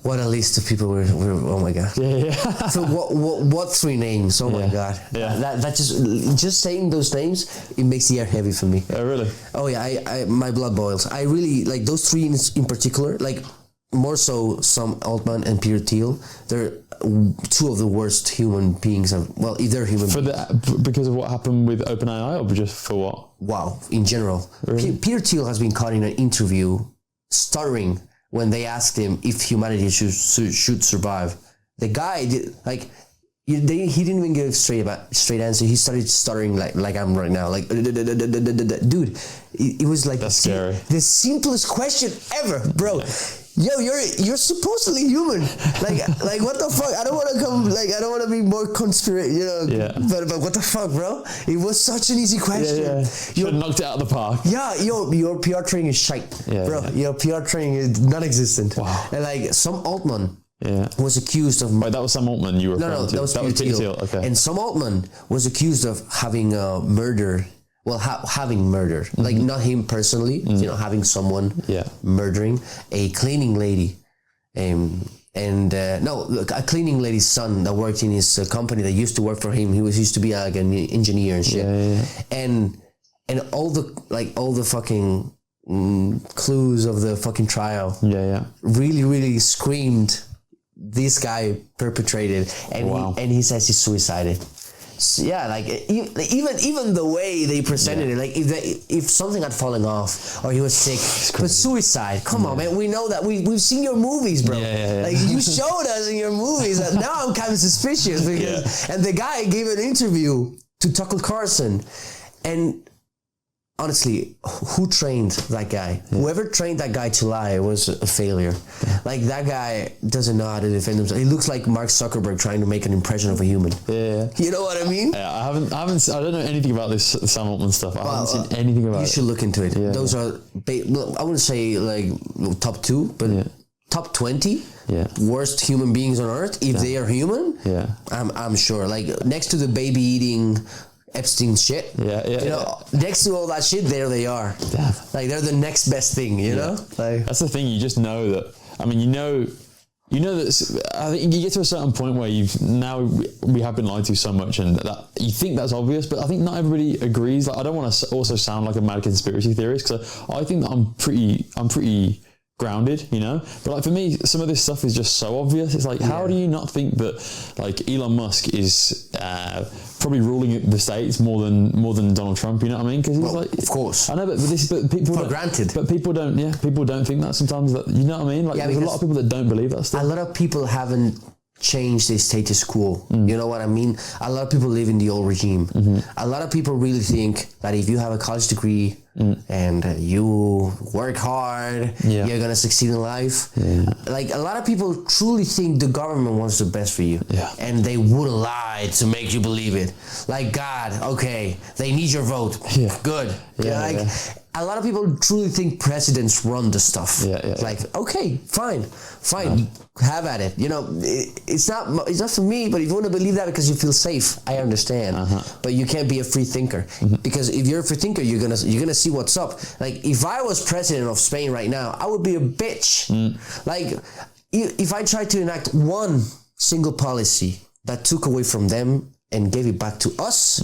What a list of people were oh my god. So what three names? Oh my god. That just saying those names, it makes the air heavy for me. Oh really? Oh yeah, I my blood boils. I really like those three in particular, like more so Sam Altman and Peter Thiel. They're two of the worst human beings. Well, if they're human beings. Because of what happened with OpenAI, or just for what? Wow, in general. Really? Peter Thiel has been caught in an interview stuttering when they asked him if humanity should survive. The guy he didn't even give a straight answer. He started stuttering like I'm right now. Like, dude, it was like that's scary. The simplest question ever, bro. Yo, you're supposedly human. Like what the fuck? I don't want to be more but what the fuck, bro? It was such an easy question. Should have knocked it out of the park. Yeah, your PR training is shite, bro. Your PR training is non-existent. Wow. And Sam Altman was accused of... Wait, that was Sam Altman you were referring to? No, that was Peter Thiel. Okay. And Sam Altman was accused of having murdered. Well, having murdered, like not him personally, having someone murdering a cleaning lady, a cleaning lady's son that worked in his company that used to work for him. He used to be like an engineer and shit, and all the fucking clues of the fucking trial, really, really screamed this guy perpetrated, and he says he suicided. Yeah, like even the way they presented it, like if something had fallen off or he was sick, but suicide. Come on, man. We know that we've seen your movies, bro. Like you showed us in your movies. Now I'm kind of suspicious because and the guy gave an interview to Tucker Carlson, and honestly, who trained that guy? Whoever trained that guy to lie was a failure. Like that guy doesn't know how to defend himself. He looks like Mark Zuckerberg trying to make an impression of a human. You know what I mean? Yeah, I don't know anything about this Sam Altman stuff. I haven't seen anything about it. You should look into it. Those are, I wouldn't say like top 2, but top 20 worst human beings on earth. If they are human, I'm sure. Like next to the baby eating Epstein shit, next to all that shit, there they are. Like they're the next best thing, you know. Like, that's the thing. You just know that. I mean, you know that. I think you get to a certain point where we have been lied to so much, and that you think that's obvious, but I think not everybody agrees. Like, I don't want to also sound like a mad conspiracy theorist, because I think that I'm pretty grounded, but like for me, some of this stuff is just so obvious. It's like, how do you not think that like Elon Musk is probably ruling the States more than Donald Trump? You know what I mean? Because he's like, of course, I know, but people for granted. But people don't. Yeah, people don't think that sometimes. That, you know what I mean? Like there's a lot of people that don't believe that stuff. A lot of people haven't changed the status quo. You know what I mean? A lot of people live in the old regime. A lot of people really think that if you have a college degree and you work hard, you're gonna succeed in life. Like a lot of people truly think the government wants the best for you, and they would lie to make you believe it. Like, God, okay, they need your vote. Good. a lot of people truly think presidents run the stuff. Like, okay, fine, have at it. You know, it's not for me. But if you want to believe that because you feel safe, I understand. But you can't be a free thinker, because if you're a free thinker, you're gonna see what's up. Like, if I was president of Spain right now, I would be a bitch. Like, if I tried to enact one single policy that took away from them and gave it back to us,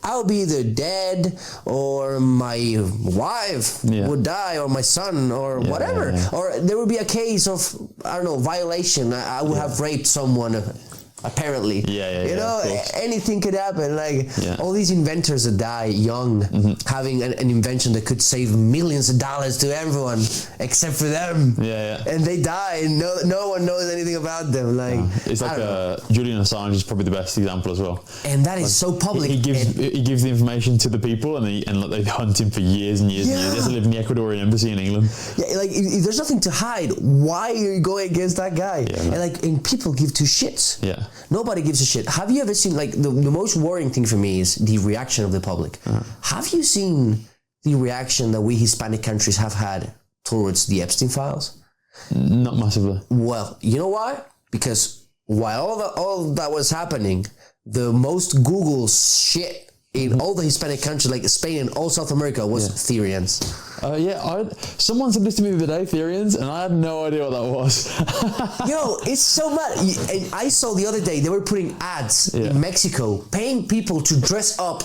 I'll be either dead, or my wife would die, or my son, or whatever. Or there would be a case of, I don't know, violation. I would have raped someone, apparently. You know, anything could happen. Like, all these inventors that die young, having an invention that could save millions of dollars to everyone except for them. And they die, and no one knows anything about them. Like, it's like Julian Assange is probably the best example as well. And that is so public. He gives the information to the people, and they hunt him for years and years and years. He has to live in the Ecuadorian embassy in England. Like, if there's nothing to hide, why are you going against that guy? And people give two shits. Nobody gives a shit. Have you ever seen, like, the most worrying thing for me is the reaction of the public. Have you seen the reaction that we Hispanic countries have had towards the Epstein files? Not massively. Well, you know why? Because while all that was happening, the most Google shit in all the Hispanic countries, like Spain and all South America, was Therians. Someone said this to me the other day, Therians, and I had no idea what that was. Yo, it's so mad. And I saw the other day, they were putting ads in Mexico, paying people to dress up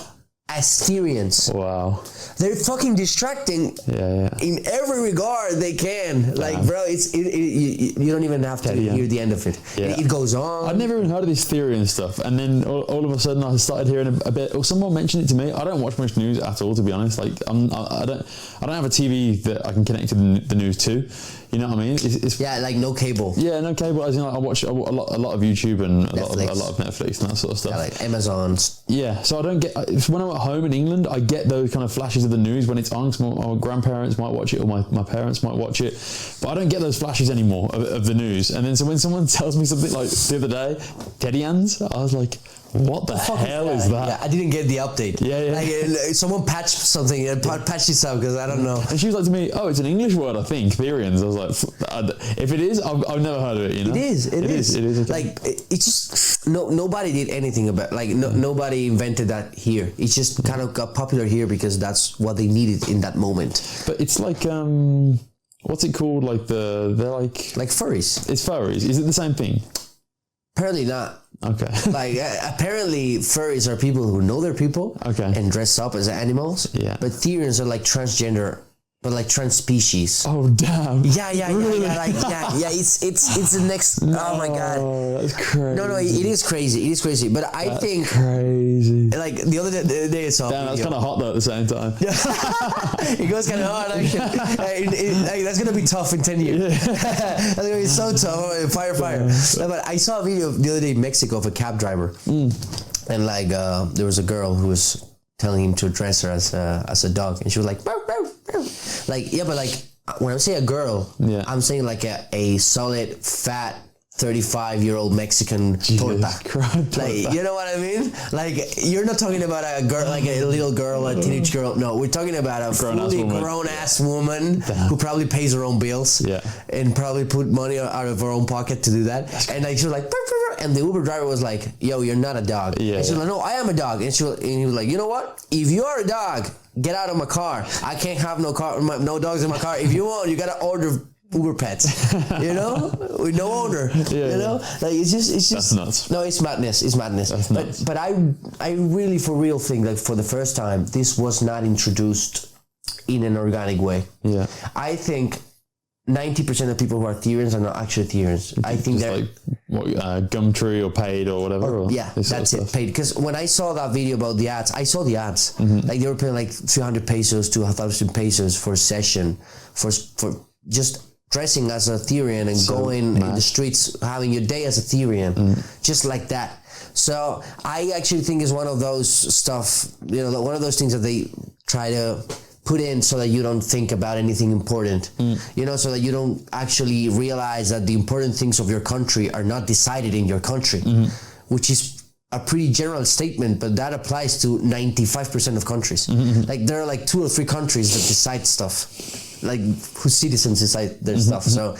as Therians. Wow. They're fucking distracting in every regard they can. Like, bro, you don't even have to hear the end of it. It goes on. I'd never even heard of this Therian stuff, and then all of a sudden I started hearing a bit. Or someone mentioned it to me. I don't watch much news at all, to be honest. Like, I don't have a TV that I can connect to the news to. You know what I mean? It's like no cable. Yeah, no cable. As in, like, I watch a lot of YouTube and a lot of Netflix and that sort of stuff. Yeah, like Amazon's. Yeah, so I don't get. When I'm at home in England, I get those kind of flashes of the news when it's on. My grandparents might watch it, or my parents might watch it, but I don't get those flashes anymore of the news. And then so when someone tells me something like the other day, Therians, I was like, what the hell is that? Yeah, I didn't get the update. Like, someone patched something, patched it up, because I don't know. And she was like to me, oh, it's an English word, I think, Therians. I was like, if it is, I've never heard of it, you know? It is. Okay. Like, it's just, nobody did anything about, like, nobody invented that here. It just kind of got popular here because that's what they needed in that moment. But it's like, what's it called? Like, they're like... Like furries. It's furries. Is it the same thing? Apparently not. Okay. Like, apparently furries are people who know their people and dress up as animals. Yeah. But Therians are like transgender, but like trans species. Oh damn! Really? It's the next. Oh my god! That's crazy. No, it is crazy. It is crazy. But I think crazy. Like the other day, I saw. Damn, that's kind of hot though at the same time. It goes kind of hard. Like, that's gonna be tough in 10 years. That's gonna be so tough. Fire. No, but I saw a video the other day in Mexico of a cab driver, and like there was a girl who was telling him to dress her as a dog, and she was like, "Bow, bow, bow." Like, yeah, but like when I say a girl, I'm saying like a solid, fat, 35-year-old Mexican torta. Like, you know what I mean? Like, you're not talking about a girl, like a little girl, a teenage girl. No, we're talking about a fully grown-ass woman who probably pays her own bills and probably put money out of her own pocket to do that. And like, she was like, and the Uber driver was like, yo, you're not a dog. And she was like, no, I am a dog. And he was like, you know what? If you're a dog, get out of my car. I can't have no dogs in my car. If you want, you gotta order Uber pets, you know, with no owner, you know, like it's just that's nuts. No, it's madness. That's nuts. But I really for real think like for the first time this was not introduced in an organic way. Yeah, I think 90% of people who are Therians are not actually Therians. I think they're like Gumtree or Paid or whatever. That's it, Paid. Because when I saw that video about the ads, I saw the ads. Like they were paying like 300 pesos to 1,000 pesos for a session for just dressing as a Therian and going in the streets, having your day as a Therian, just like that. So I actually think it's one of those stuff, you know, one of those things that they try to put in so that you don't think about anything important, you know, so that you don't actually realize that the important things of your country are not decided in your country, which is a pretty general statement, but that applies to 95% of countries. Like there are like 2 or 3 countries that decide stuff, like whose citizens decide their stuff. So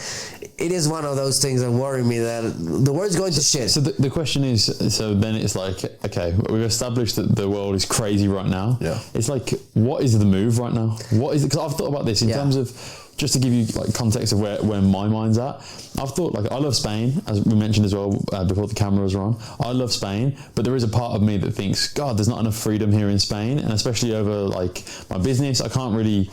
it is one of those things that worry me, that the world's going to shit. So the question is, so then it's like, okay, we've established that the world is crazy right now. Yeah. It's like, what is the move right now? What is it? Because I've thought about this in terms of, just to give you like context of where my mind's at. I've thought, like, I love Spain, as we mentioned as well before the cameras were on. I love Spain, but there is a part of me that thinks, God, there's not enough freedom here in Spain, and especially over like my business. I can't really.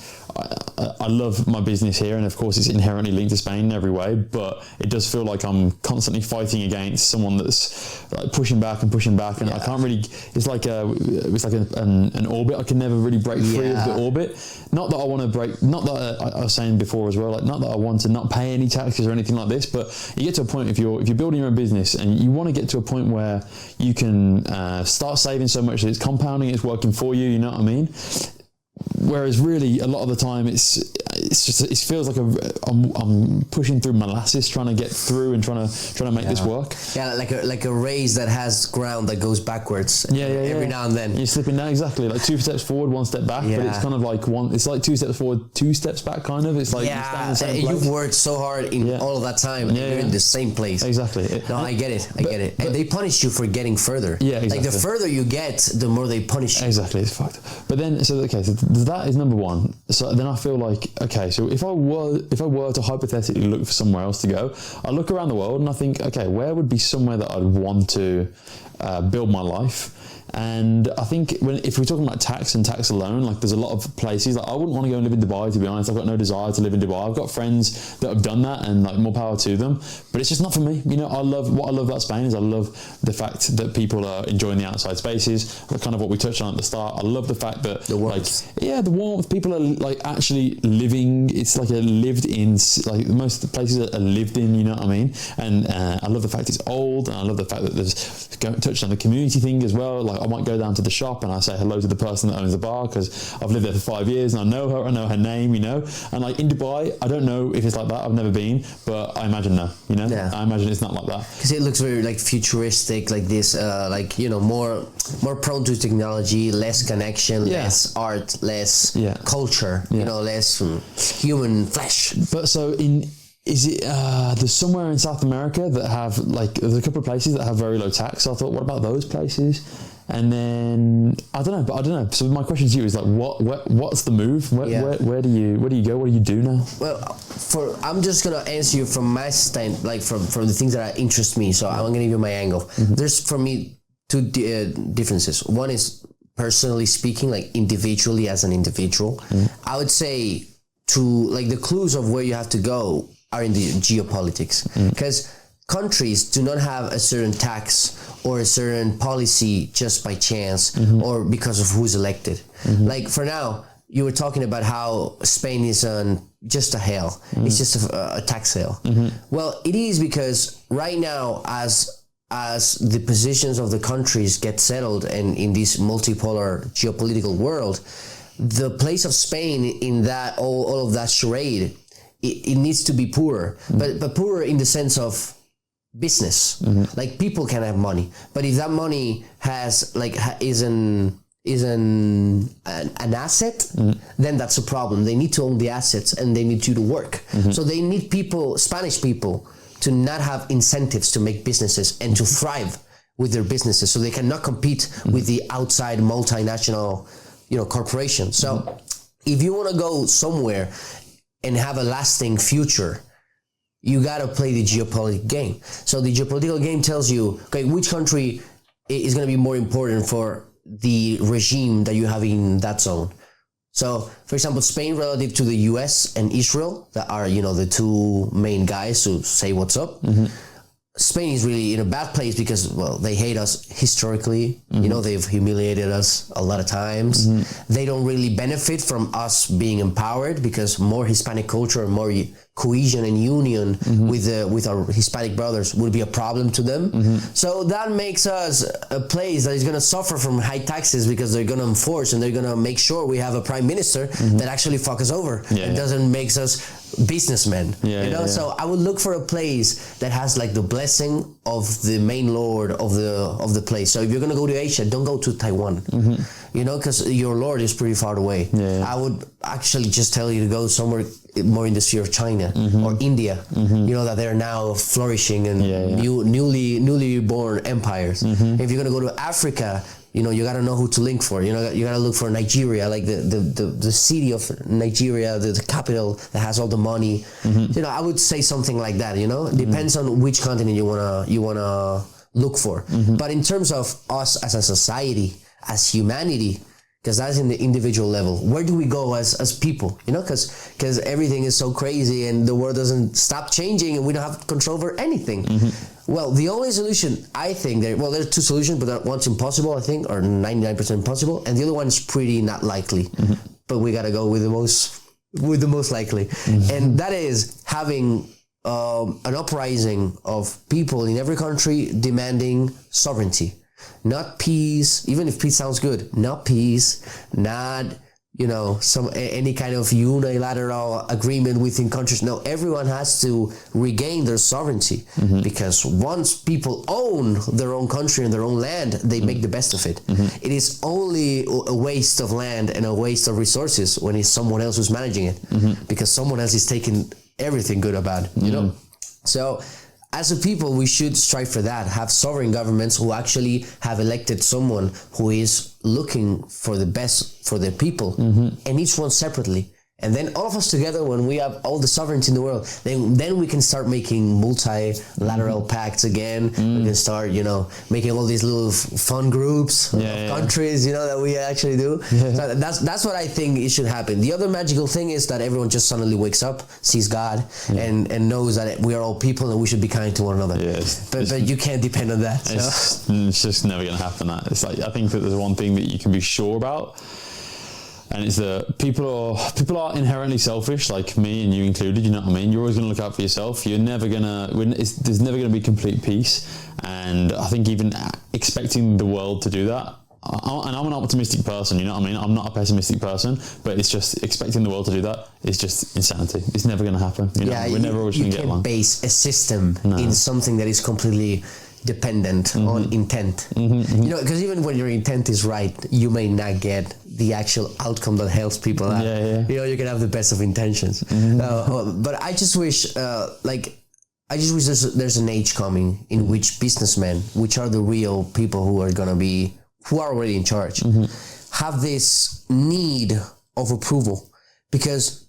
I love my business here, and of course it's inherently linked to Spain in every way, but it does feel like I'm constantly fighting against someone that's like pushing back, and I can't really. It's like an orbit. I can never really break free of the orbit. Not that I want to break. Not that I was saying before as well. Like, not that I want to not pay any taxes or anything like this, but you get to a point, if you're building your own business and you want to get to a point where you can start saving so much that it's compounding, it's working for you. You know what I mean? Whereas really a lot of the time it feels like I'm pushing through molasses, trying to get through and trying to make this work. Yeah, like a race that has ground that goes backwards. Every now and then. You're slipping down, exactly, like 2 steps forward, 1 step back. But it's kind of like it's like 2 steps forward, 2 steps back, kind of. It's like you've worked so hard in all of that time, and you're in the same place. Exactly. I get it. And they punish you for getting further. Yeah, exactly. Like the further you get, the more they punish you. Exactly, it's fucked. But then, so that is number one. So then I feel like, okay, so if I were to hypothetically look for somewhere else to go, I look around the world and I think, okay, where would be somewhere that I'd want to build my life? And I think if we're talking about tax and tax alone, like there's a lot of places, like I wouldn't want to go and live in Dubai, to be honest. I've got no desire to live in Dubai. I've got friends that have done that, and like more power to them, but it's just not for me. You know, what I love about Spain is I love the fact that people are enjoying the outside spaces, kind of what we touched on at the start. I love the fact that the warmth, people are like actually living. It's like a lived in, like most places are lived in, you know what I mean? And I love the fact it's old, and I love the fact that there's touched on the community thing as well. Like I might go down to the shop and I say hello to the person that owns the bar because I've lived there for 5 years and I know her name, you know. And like in Dubai, I don't know if it's like that. I've never been, but I imagine no, you know. I imagine it's not like that because it looks very like futuristic, like this, like, you know, more prone to technology, less connection, less art, less culture, you know, less human flesh. But so is it there's somewhere in South America that have, like, there's a couple of places that have very low tax. So I thought, what about those places? And then I don't know. So my question to you is like, what's the move? Where do you go? What do you do now? Well, I'm just gonna answer you from my stand, like from the things that interest me. So I'm gonna give you my angle. There's for me 2 differences. One is personally speaking, like individually as an individual. I would say like the clues of where you have to go are in the geopolitics, because countries do not have a certain tax or a certain policy just by chance or because of who's elected. Like for now, you were talking about how Spain is just a hell. It's just a tax hell. Well, it is because right now, as the positions of the countries get settled and in this multipolar geopolitical world, the place of Spain in that all of that charade, it needs to be poorer, but poorer in the sense of business. Like people can have money, but if that money has is an asset, then that's a problem. They need to own the assets and they need to do the work. So they need Spanish people to not have incentives to make businesses and to thrive with their businesses, so they cannot compete with the outside multinational, you know, corporation. So if you want to go somewhere and have a lasting future, you got to play the geopolitical game. So the geopolitical game tells you, okay, which country is going to be more important for the regime that you have in that zone. So, for example, Spain relative to the US and Israel, that are, you know, the 2 main guys who say what's up. Spain is really in a bad place because, well, they hate us historically. You know, they've humiliated us a lot of times. They don't really benefit from us being empowered because more Hispanic culture, more cohesion and union with our Hispanic brothers would be a problem to them. So that makes us a place that is going to suffer from high taxes because they're going to enforce and they're going to make sure we have a prime minister that actually fucks us over and doesn't makes us businessmen. So I would look for a place that has like the blessing of the main lord of the place. So if you're gonna go to Asia, don't go to Taiwan, because your lord is pretty far away. I would actually just tell you to go somewhere more in the sphere of China or India, that they're now flourishing and newly born empires. If you're gonna go to Africa, you gotta know who to link for. You gotta look for Nigeria, like the city of Nigeria, the capital that has all the money. I would say something like that. Depends on which continent you wanna look for. But in terms of us as a society, as humanity, because that's in the individual level, where do we go as people? Because everything is so crazy and the world doesn't stop changing and we don't have control over anything. Well, the only solution, I think, there's two solutions, but one's impossible, I think, or 99% impossible, and the other one is pretty not likely. But we gotta go with the most likely, and that is having an uprising of people in every country demanding sovereignty. Not peace, even if peace sounds good, not peace, not, any kind of unilateral agreement within countries. No, everyone has to regain their sovereignty, because once people own their own country and their own land, they make the best of it. It is only a waste of land and a waste of resources when it's someone else who's managing it, because someone else is taking everything good or bad, So, as a people, we should strive for that, have sovereign governments who actually have elected someone who is looking for the best for their people, and each one separately. And then all of us together, when we have all the sovereignty in the world, then we can start making multilateral pacts again. We can start, making all these little fun groups of countries, that we actually do. So that's what I think it should happen. The other magical thing is that everyone just suddenly wakes up, sees God, and knows that we are all people and we should be kind to one another. But you can't depend on that. It's just never going to happen. It's like, I think that there's one thing that you can be sure about. And it's that people are inherently selfish, like me and you included. You know what I mean? You're always going to look out for yourself. There's never going to be complete peace. And I think even expecting the world to do that, and I'm an optimistic person, you know what I mean? I'm not a pessimistic person, but it's just expecting the world to do that is just insanity. It's never going to happen. We're never always going to get along. You can't base a system in something that is completely dependent on intent. Because even when your intent is right, you may not get the actual outcome that helps people out. You can have the best of intentions. But I just wish there's an age coming in which businessmen, which are the real people who are already in charge, have this need of approval. Because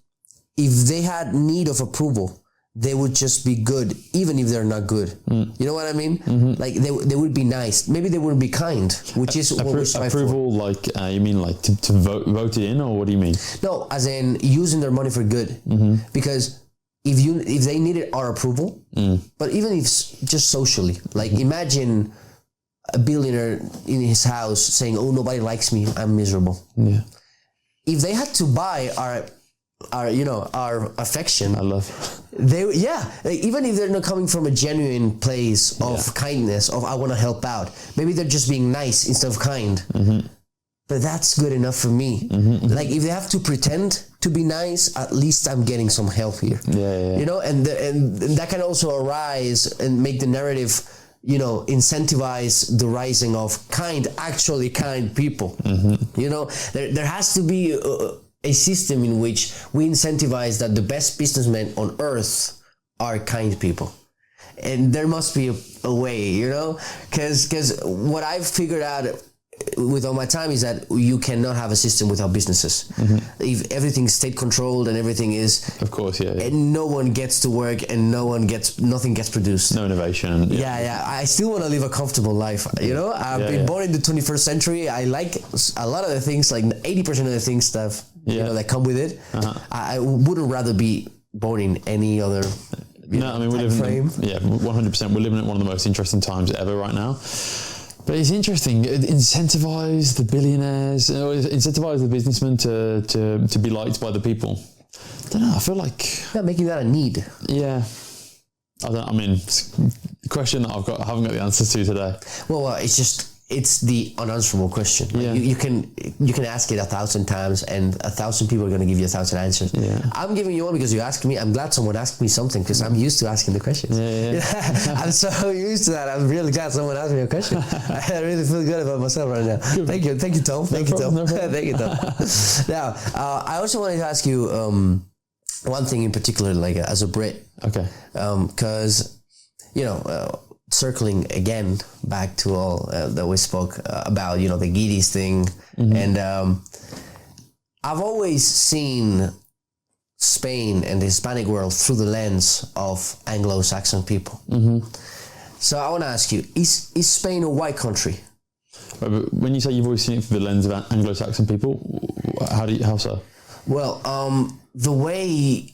if they had need of approval, they would just be good, even if they're not good. You know what I mean? Like they would be nice. Maybe they wouldn't be kind, which is what we strive for. Approval, like you mean like to vote it in, or what do you mean? No, as in using their money for good. Because if they needed our approval, but even if just socially, like imagine a billionaire in his house saying, "Oh, nobody likes me. I'm miserable." If they had to buy our affection, I love even if they're not coming from a genuine place of kindness, of I want to help out, maybe they're just being nice instead of kind, but that's good enough for me. Like if they have to pretend to be nice, at least I'm getting some help here. And that can also arise and make the narrative, incentivize the rising of actually kind people. There has to be a system in which we incentivize that the best businessmen on earth are kind people. And there must be a way, because what I've figured out with all my time is that you cannot have a system without businesses. If everything's state controlled and everything is, of course, and no one gets to work and nothing gets produced. No innovation. I still want to live a comfortable life. I've been born in the 21st century. I like a lot of the things, like 80% of the things that come with it. I wouldn't rather be born in any other we live frame. 100%. We're living at one of the most interesting times ever right now. But it's interesting. Incentivize the billionaires, incentivize the businessmen to be liked by the people. I don't know. I feel like making that a need. It's a question that I haven't got the answers to today. Well, it's just it's the unanswerable question. Like Yeah. you can ask it 1,000 times, and 1,000 people are going to give you 1,000 answers. Yeah. I'm giving you one because you asked me. I'm glad someone asked me something because I'm used to asking the questions. Yeah. I'm so used to that. I'm really glad someone asked me a question. I really feel good about myself right now. Thank you, Tom. Thank you, Tom. Thank you, Tom. Now, I also wanted to ask you one thing in particular, like as a Brit. Okay. Because circling again back to all that we spoke about, the guiris thing, and I've always seen Spain and the Hispanic world through the lens of Anglo-Saxon people. So I want to ask you: Is Spain a white country? But when you say you've always seen it through the lens of Anglo-Saxon people, how so? Well, the way,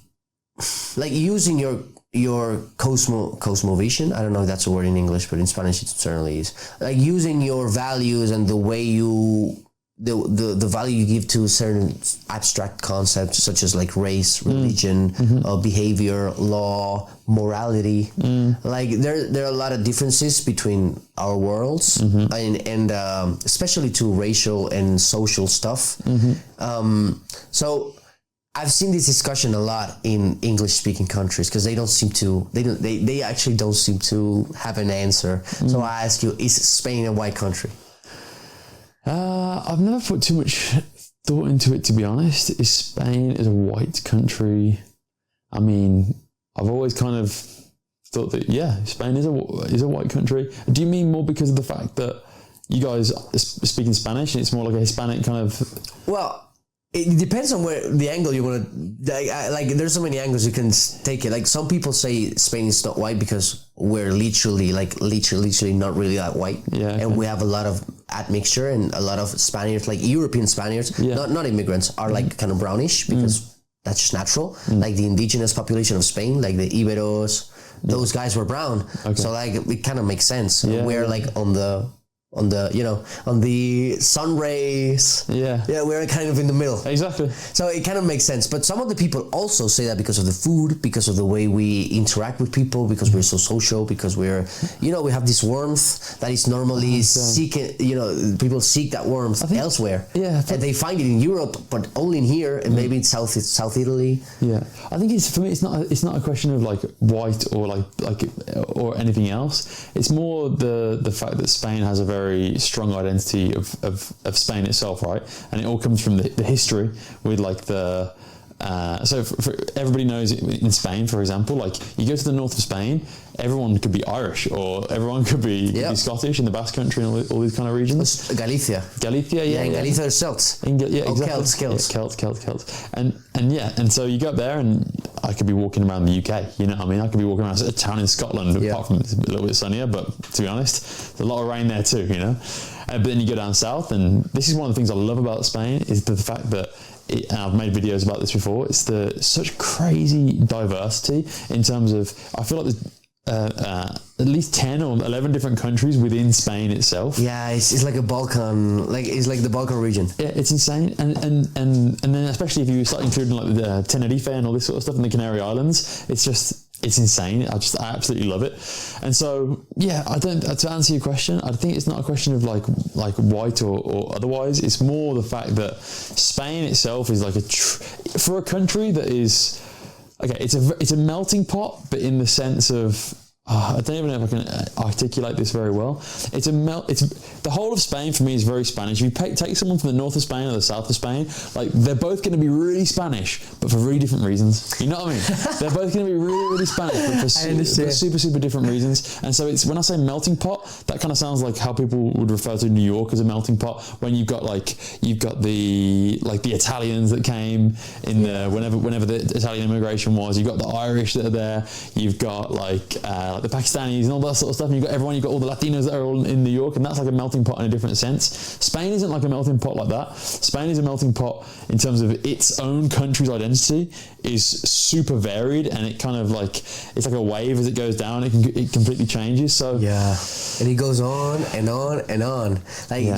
like using your cosmovision, I don't know if that's a word in English, but in Spanish it certainly is. Like using your values and the way the value you give to certain abstract concepts such as like race, religion, behavior, law, morality. Like there are a lot of differences between our worlds, and especially to racial and social stuff. So I've seen this discussion a lot in English-speaking countries because they actually don't seem to have an answer. So I ask you: Is Spain a white country? I've never put too much thought into it, to be honest. Is Spain a white country? I mean, I've always kind of thought that Spain is a white country. Do you mean more because of the fact that you guys are speaking Spanish and it's more like a Hispanic kind of? Well, it depends on where the angle you want to like. There's so many angles you can take it. Like some people say Spain is not white because we're literally not really that white, and we have a lot of admixture and a lot of Spaniards, like European Spaniards, not immigrants, are like kind of brownish because that's just natural. Like the indigenous population of Spain, like the Iberos, those guys were brown. So like it kind of makes sense. We're like on the sun rays. We're kind of in the middle. Exactly. So it kind of makes sense. But some of the people also say that because of the food, because of the way we interact with people, because we're so social, because we're, we have this warmth that is normally seeking, people seek that warmth elsewhere. And they find it in Europe, but only in here, and maybe in South Italy. I think for me, it's not a question of like white or like or anything else. It's more the fact that Spain has a very strong identity of Spain itself, right? And it all comes from the history with like the so for everybody knows in Spain, for example, like you go to the north of Spain, everyone could be Irish or everyone could be Scottish in the Basque Country and all these kind of regions. Galicia, in Galicia are Celts. Exactly. Celts. And so you go up there and I could be walking around the UK, you know what I mean? I could be walking around a town in Scotland, apart from it's a little bit sunnier, but to be honest, there's a lot of rain there too, but then you go down south, and this is one of the things I love about Spain is the fact that and I've made videos about this before, it's such crazy diversity in terms of, I feel like there's at least 10 or 11 different countries within Spain itself. It's like a Balkan, it's like the Balkan region. It's insane, and then especially if you start including like the Tenerife and all this sort of stuff in the Canary Islands, it's insane. I absolutely love it. And so, to answer your question, I think it's not a question of like white or otherwise. It's more the fact that Spain itself is like for a country that is, it's a melting pot, but in the sense of, I don't even know if I can articulate this very well. It's the whole of Spain for me is very Spanish. If you take someone from the north of Spain or the south of Spain, like they're both going to be really Spanish, but for really different reasons. You know what I mean? They're both going to be really, really Spanish, but for super, super different reasons. And so when I say melting pot, that kind of sounds like how people would refer to New York as a melting pot. When you've got the Italians that came in whenever the Italian immigration was. You've got the Irish that are there. You've got the Pakistanis and all that sort of stuff, and you've got all the Latinos that are all in New York, and that's like a melting pot in a different sense. Spain isn't like a melting pot like that. Spain is a melting pot in terms of its own country's identity is super varied, and it kind of it's like a wave as it goes down. It completely changes. So and it goes on and on and on. You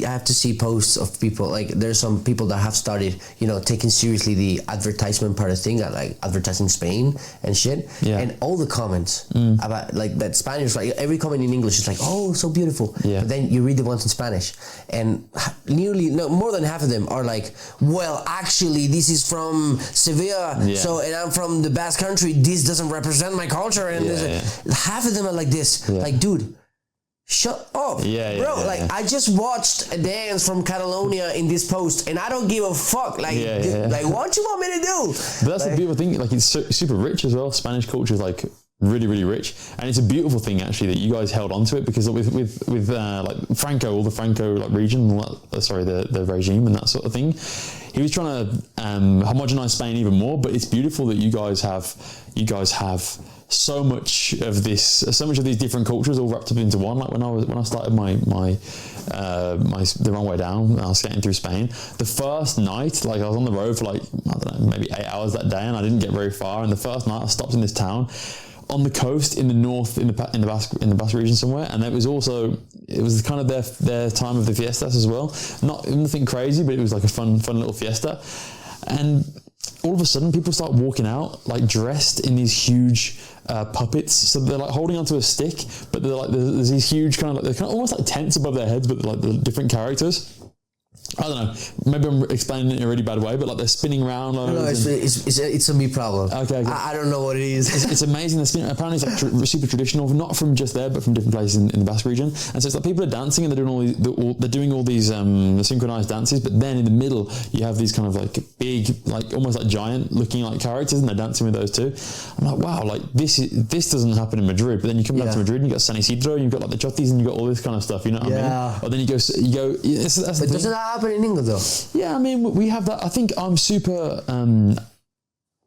have to see posts of people. Like there's some people that have started, taking seriously the advertisement part of thing, like advertising Spain and shit, and all the comments about like that Spanish, like every comment in English is like, oh, so beautiful. Yeah. But then you read the ones in Spanish, and more than half of them are like, well, actually, this is from Sevilla, and I'm from the Basque country. This doesn't represent my culture, and half of them are like this, like, dude. Shut up, bro. I just watched a dance from Catalonia in this post, and I don't give a fuck. Like, what you want me to do? But that's the beautiful thing. Like, it's super rich as well. Spanish culture is like really, really rich, and it's a beautiful thing actually that you guys held on to it, because with like Franco, all the Franco like region, the regime and that sort of thing. He was trying to homogenize Spain even more, but it's beautiful that you guys have so much of these different cultures all wrapped up into one. Like when I started my the wrong way down, I was skating through Spain. The first night, like I was on the road for like, I don't know, maybe 8 hours that day, and I didn't get very far. And the first night I stopped in this town on the coast in the north, in the Basque region somewhere, and it was kind of their time of the fiestas as well. Nothing crazy, but it was like a fun little fiesta. And all of a sudden, people start walking out like dressed in these huge puppets. So they're like holding onto a stick, but they're like there's these huge they're kind of almost like tents above their heads, but like the different characters. I don't know. Maybe I'm explaining it in a really bad way, but like they're spinning around. No, it's a me problem. Okay. I don't know what it is. It's amazing. They're spinning. Apparently, it's like super traditional, not from just there, but from different places in the Basque region. And so it's like people are dancing and they're doing all these synchronized dances. But then in the middle, you have these kind of like big, like almost like giant looking like characters, and they're dancing with those too. I'm like, wow, like this doesn't happen in Madrid. But then you come back to Madrid and you got San Isidro, and you've got like the chotis, and you got all this kind of stuff. You know what I mean? Or then you go. That's but doesn't that happen in England though? Yeah, I mean, we have that. I think I'm super.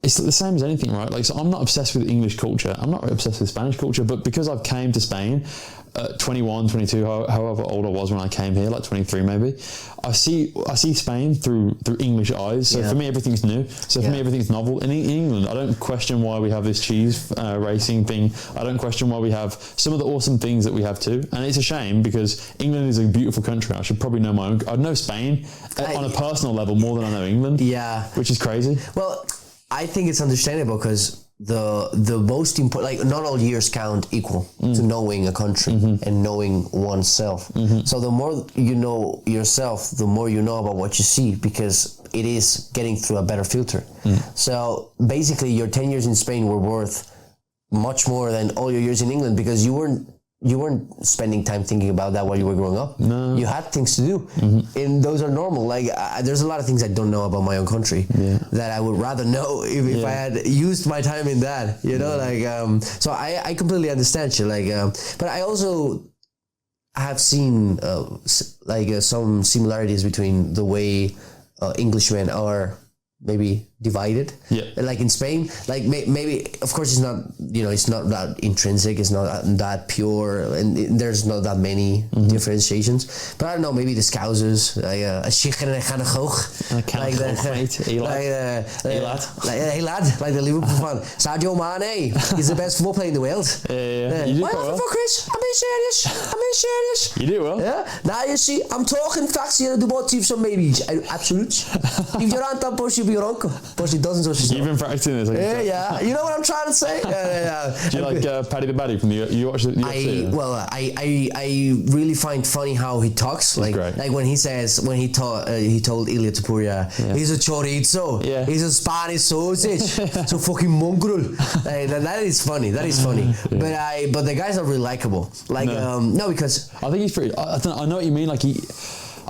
It's the same as anything, right? Like, so I'm not obsessed with English culture. I'm not obsessed with Spanish culture, but because I've came to Spain at 21, 22, however old I was when I came here, like 23 maybe, I see Spain through English eyes. So for me, everything's new. So for me, everything's novel. In England, I don't question why we have this cheese racing thing. I don't question why we have some of the awesome things that we have too. And it's a shame because England is a beautiful country. I should probably know my own. I'd know Spain on a personal level more than I know England. Yeah. Which is crazy. Well, I think it's understandable because the most important, like, not all years count equal to knowing a country and knowing oneself. So the more you know yourself, the more you know about what you see, because it is getting through a better filter. So basically your 10 years in Spain were worth much more than all your years in England, because you weren't spending time thinking about that while you were growing up. No. You had things to do, and those are normal. Like there's a lot of things I don't know about my own country that I would rather know if I had used my time in that. You know, like so I completely understand you. Like, but I also have seen some similarities between the way Englishmen are maybe divided, like in Spain, like maybe of course it's not, it's not that intrinsic, it's not that pure, and there's not that many differentiations, but I don't know, maybe the Scousers, like like the Liverpool fan, Sadio Mane is the best football player in the world. Why not for Chris? I'm being serious. You do well. Yeah. Now you see, I'm talking facts here. Du bent zo maybe. Absoluut. If you're on top, you be your uncle. But he doesn't. You've been practicing this. Yeah. You know what I'm trying to say? Do you like Paddy the Baddy from the? You watch the UFC? I really find funny how he talks. Like when he says, when he told Ilya Topuria, he's a chorizo. Yeah. He's a Spanish sausage. So fucking mongrel. That is funny. But the guy's not really likable. Like no, because I think he's pretty. I know what you mean. Like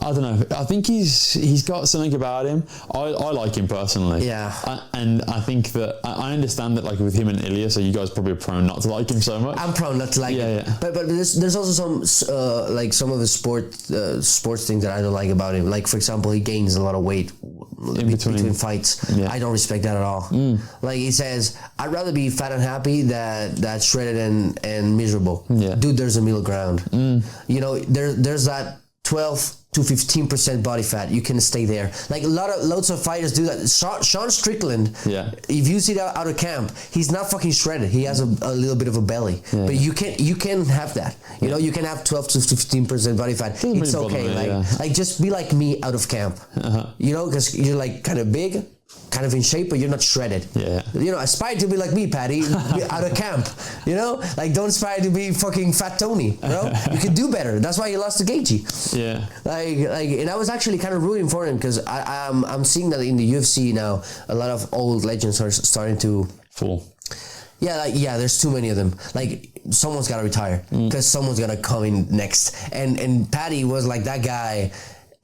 I don't know. I think he's got something about him. I like him personally. Yeah. And I think that I understand that, like with him and Ilya, so you guys probably are prone not to like him so much. I'm prone not to like him. Yeah. But there's also some like some of the sports things that I don't like about him. Like for example, he gains a lot of weight in between fights. Yeah. I don't respect that at all. Like he says, I'd rather be fat and happy than shredded and miserable. Yeah. Dude, there's a middle ground. There's that 12 to 15% body fat. You can stay there. Like loads of fighters do that. Sean Strickland, if you see that out of camp, he's not fucking shredded. He has a little bit of a belly. Yeah. But you can have that. You can have 12 to 15% body fat. It's okay. Like just be like me out of camp. Because you're like kind of big, kind of in shape, but you're not shredded. Yeah. You know, aspire to be like me, Paddy, out of camp. You know, like don't aspire to be fucking Fat Tony. You know, you can do better. That's why he lost to Gaethje. Yeah. And I was actually kind of rooting for him because I'm seeing that in the UFC now, a lot of old legends are starting to fall. Yeah, there's too many of them. Like, someone's got to retire because someone's going to come in next. And Paddy was like that guy,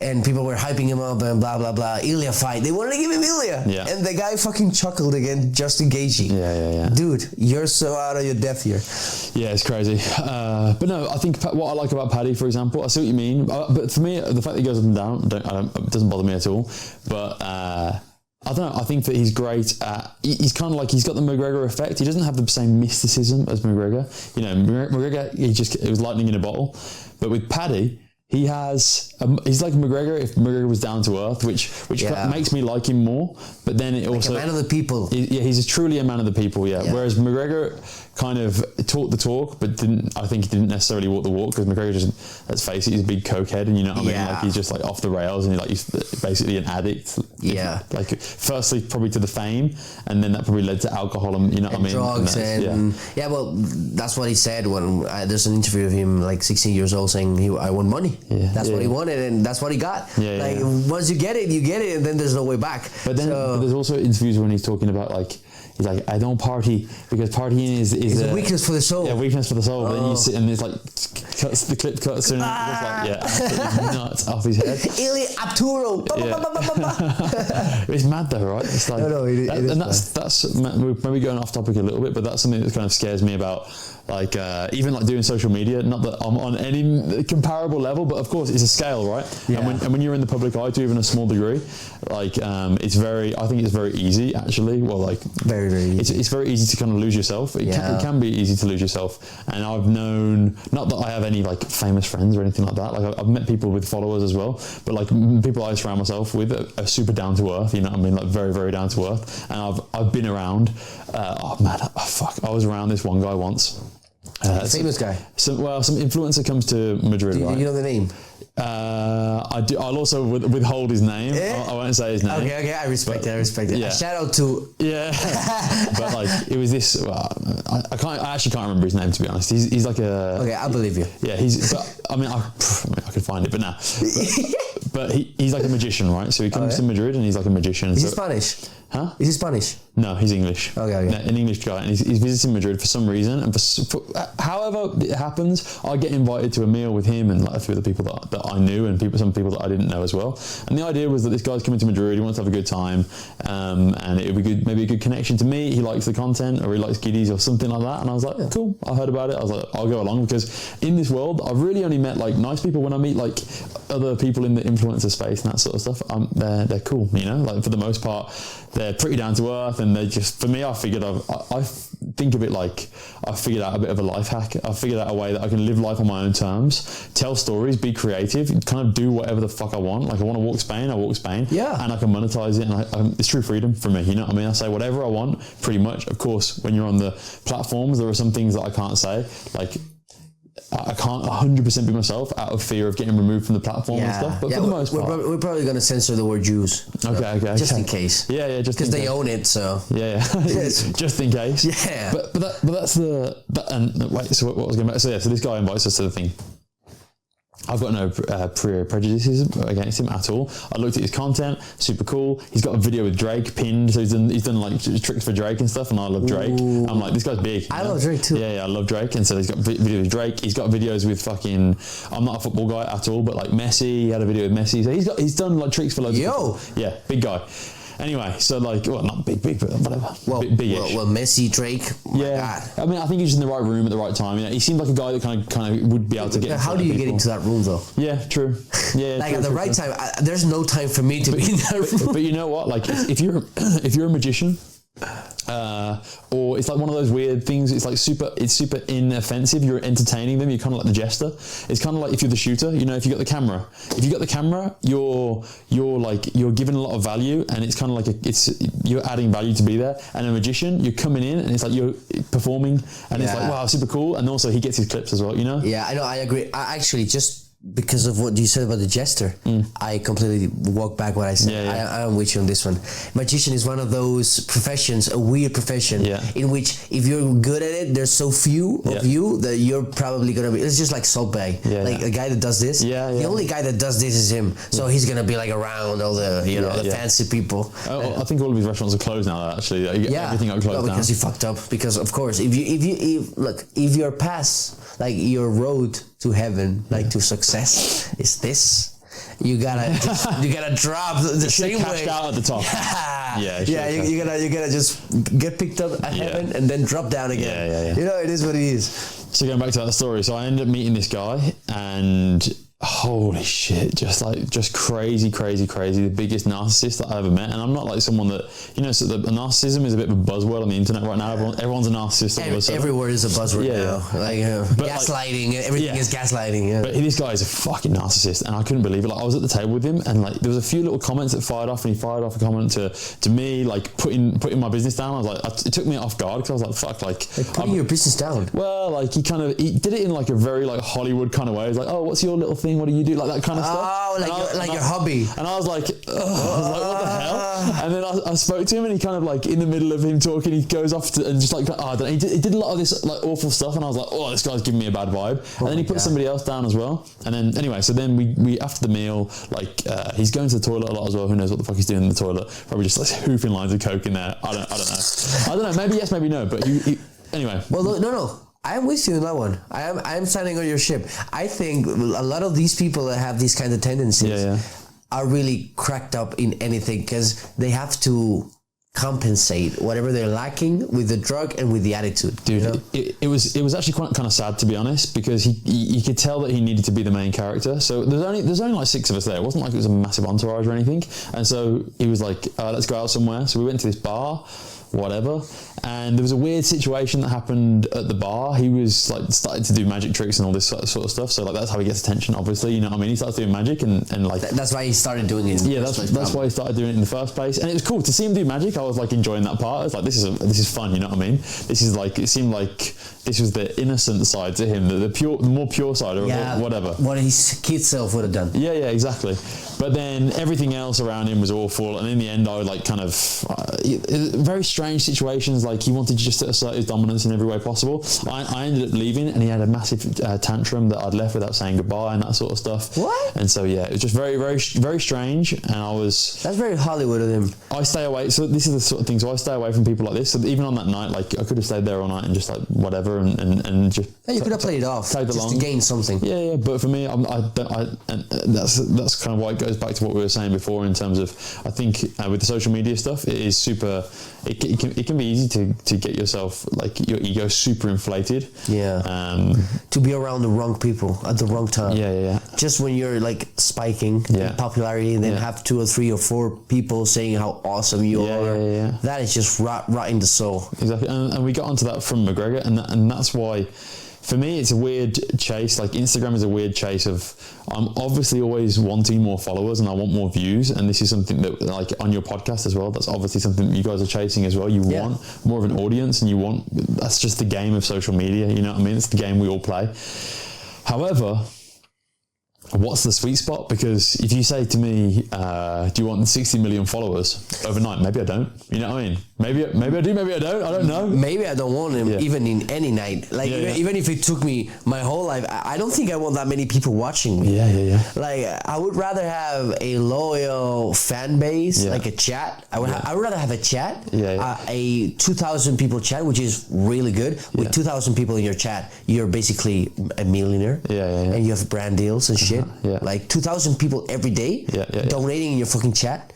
and people were hyping him up and blah, blah, blah. Ilya fight. They wanted to give him Ilya. Yeah. And the guy fucking chuckled against Justin Gaethje. Yeah. Dude, you're so out of your depth here. Yeah, it's crazy. But no, I think what I like about Paddy, for example, I see what you mean. But for me, the fact that he goes up and down, it doesn't bother me at all. But... I don't know. I think that he's great at... He's kind of like... He's got the McGregor effect. He doesn't have the same mysticism as McGregor. You know, McGregor, it was lightning in a bottle. But with Paddy, he has... he's like McGregor if McGregor was down to earth, which makes me like him more. But then it also... Like a man of the people. He's truly a man of the people, yeah. Whereas McGregor kind of talked the talk, but I think he didn't necessarily walk the walk, because McGregor just, let's face it, he's a big cokehead, and you know what I mean? Like, he's just like off the rails, and he's basically an addict. Yeah. Like, firstly, probably to the fame, and then that probably led to alcohol, and you know what I mean? Drugs, well, that's what he said when there's an interview of him, like 16 years old, saying, I want money. Yeah. That's what he wanted, and that's what he got. Once you get it, and then there's no way back. But then there's also interviews when he's talking about, like, he's like, I don't party because partying is a weakness for the soul. Yeah, weakness for the soul. But then you sit and it's like the clip cuts and it's just like absolutely nuts off his head. Ilya Arturo. It's mad though, right? It's like, that's maybe going off topic a little bit, but that's something that kind of scares me about. Like even like doing social media, not that I'm on any comparable level, but of course it's a scale, right? Yeah. And when you're in the public eye to even a small degree, like I think it's very easy actually. Well, like very easy. It's very easy to kind of lose yourself. It can be easy to lose yourself. And I've known, not that I have any like famous friends or anything like that. Like I've met people with followers as well, but like people I surround myself with are super down to earth. You know what I mean? Like very, very down to earth. And I've been around. I was around this one guy once. Famous guy. Some influencer comes to Madrid. Do you know the name? I'll also withhold his name. I won't say his name. Okay, I respect it. Yeah. A shout out to but like it was this. I actually can't remember his name, to be honest. He's like a. Okay, I believe you. Yeah, I could find it, but now. But he's like a magician, right? So he comes to Madrid and he's like a magician. Is he Spanish? Huh? Is he Spanish? No, he's English. Okay. An English guy, and he's visiting Madrid for some reason, and for however it happens, I get invited to a meal with him and like a few other people that I knew, and some people that I didn't know as well. And the idea was that this guy's coming to Madrid, he wants to have a good time, and it would be good, maybe a good connection to me. He likes the content, or he likes Guiris or something like that. And I was like, cool. I heard about it. I was like, I'll go along, because in this world, I've really only met like nice people. When I meet like other people in the influencer space and that sort of stuff, they're cool. You know, like for the most part, they're pretty down to earth, and they just, for me, I figured I think of it like I figured out a bit of a life hack. I figured out a way that I can live life on my own terms, tell stories, be creative, kind of do whatever the fuck I want. Like I want to walk Spain, I walk Spain, and I can monetize it, and it's true freedom for me. You know what I mean? I say whatever I want, pretty much. Of course, when you're on the platforms, there are some things that I can't say, like I can't 100% be myself out of fear of getting removed from the platform and stuff. But for the most part, we're probably going to censor the word Jews. Okay. Just in case. Yeah, just because they own it. So just in case. Yeah. But that's and wait. So what was going to? So this guy invites us to the thing. I've got no prejudices against him at all. I looked at his content, super cool. He's got a video with Drake pinned, so he's done like tricks for Drake and stuff, and I love Drake. Ooh. I'm like, this guy's big. I love Drake too. Yeah, I love Drake, and so he's got videos with Drake. He's got videos with fucking, I'm not a football guy at all, but like Messi, he had a video with Messi. So he's done like tricks for loads of people. Yeah, big guy. Anyway, so like, well, not big, but whatever. Well, big-ish. Well, Messi, Drake. God. I mean, I think he's in the right room at the right time. You know, he seemed like a guy that kind of would be able to get. How do you get into that room though? Yeah, true. Yeah, like at the right time. There's no time for me to be in that room. But you know what? Like, if you're a magician. Or it's like one of those weird things. It's like super inoffensive. You're entertaining them. You're kind of like the jester. It's kind of like if you're the shooter. You know, if you got the camera. If you got the camera, you're giving a lot of value, and it's kind of like you're adding value to be there. And a magician, you're coming in, and it's like you're performing, and it's like wow, super cool. And also he gets his clips as well. You know? Yeah, I know. I agree. I actually just because of what you said about the jester, I completely walk back what I said. I am with you on this one. Magician is one of those professions, a weird profession, in which if you're good at it, there's so few of you that you're probably gonna be. It's just like Salt Bay, like a guy that does this. The only guy that does this is him, so he's gonna be like around all the the fancy people. I think all of his restaurants are closed now. Actually, everything got closed because he fucked up. Because of course, if your pass, like your road to heaven, like to success, is this. You gotta drop the same way. Cashed out at the top. You gotta just get picked up at heaven and then drop down again. It is what it is. So going back to that story, so I ended up meeting this guy, and holy shit, just crazy, the biggest narcissist that I ever met. And I'm not like someone that, so the narcissism is a bit of a buzzword on the internet right now. Everyone's a narcissist. Every word is a buzzword now. Like gaslighting, everything is gaslighting. But this guy is a fucking narcissist, and I couldn't believe it. Like, I was at the table with him, and like there was a few little comments that fired off, and he fired off a comment to me, like putting my business down. I was like, it took me off guard, because I was like, fuck, like putting your business down. Well, like he did it in like a very like Hollywood kind of way. He's like, oh, what's your little thing? What do you do? Like that kind of stuff. Oh, like your hobby. And I was like, what the hell? And then I spoke to him, and he kind of like, in the middle of him talking, he goes off to, and just like, he did a lot of this like awful stuff, and I was like, oh, this guy's giving me a bad vibe. And then he put somebody else down as well. And then anyway, so then we after the meal, like he's going to the toilet a lot as well. Who knows what the fuck he's doing in the toilet? Probably just like hoofing lines of coke in there. I don't know. Maybe yes, maybe no. But anyway. Well, no. I'm with you on that one. I'm signing on your ship. I think a lot of these people that have these kinds of tendencies are really cracked up in anything, because they have to compensate whatever they're lacking with the drug and with the attitude. Dude, it was actually quite kind of sad, to be honest, because you could tell that he needed to be the main character. So there's only like 6 of us there. It wasn't like it was a massive entourage or anything. And so he was like, let's go out somewhere. So we went to this bar, whatever, and there was a weird situation that happened at the bar. He was like started to do magic tricks and all this sort of stuff, so like that's how he gets attention, obviously, you know what I mean? He starts doing magic and like that's why he started doing it that's why he started doing it in the first place. And it was cool to see him do magic. I was like enjoying that part. I was like, this is fun, you know what I mean? This is like, it seemed like this was the innocent side to him, the more pure side, or whatever, what his kid self would have done. Yeah, exactly. But then everything else around him was awful, and in the end I would like kind of very strange situations. Like he wanted to just assert his dominance in every way possible. I ended up leaving, and he had a massive tantrum that I'd left without saying goodbye and that sort of stuff. What? And so it was just very, very, very strange. And that's very Hollywood of him. I stay away. So this is the sort of thing. So I stay away from people like this. So even on that night, like I could have stayed there all night and just like whatever, and just you could have played it off just to gain something. Yeah. But for me, and that's kind of why it goes back to what we were saying before in terms of, I think with the social media stuff, it is super. It can be easy to get yourself, like your ego super inflated. To be around the wrong people at the wrong time. Just when you're like spiking in popularity, and then have 2 or 3 or 4 people saying how awesome you are. That is just right in the soul. Exactly. And we got onto that from McGregor, and that's why. For me, it's a weird chase. Like Instagram is a weird chase of, I'm obviously always wanting more followers and I want more views. And this is something that, like on your podcast as well, that's obviously something that you guys are chasing as well. You want more of an audience, and that's just the game of social media. You know what I mean? It's the game we all play. However, what's the sweet spot? Because if you say to me, do you want 60 million followers overnight? Maybe I don't. You know what I mean? Maybe I do, maybe I don't. I don't know. Maybe I don't want him even in any night. Like even if it took me my whole life, I don't think I want that many people watching me. Like I would rather have a loyal fan base, like a chat. I would rather have a chat, a 2,000 people chat, which is really good. With 2,000 people in your chat, you're basically a millionaire. And you have brand deals and shit. Like 2,000 people every day donating in your fucking chat.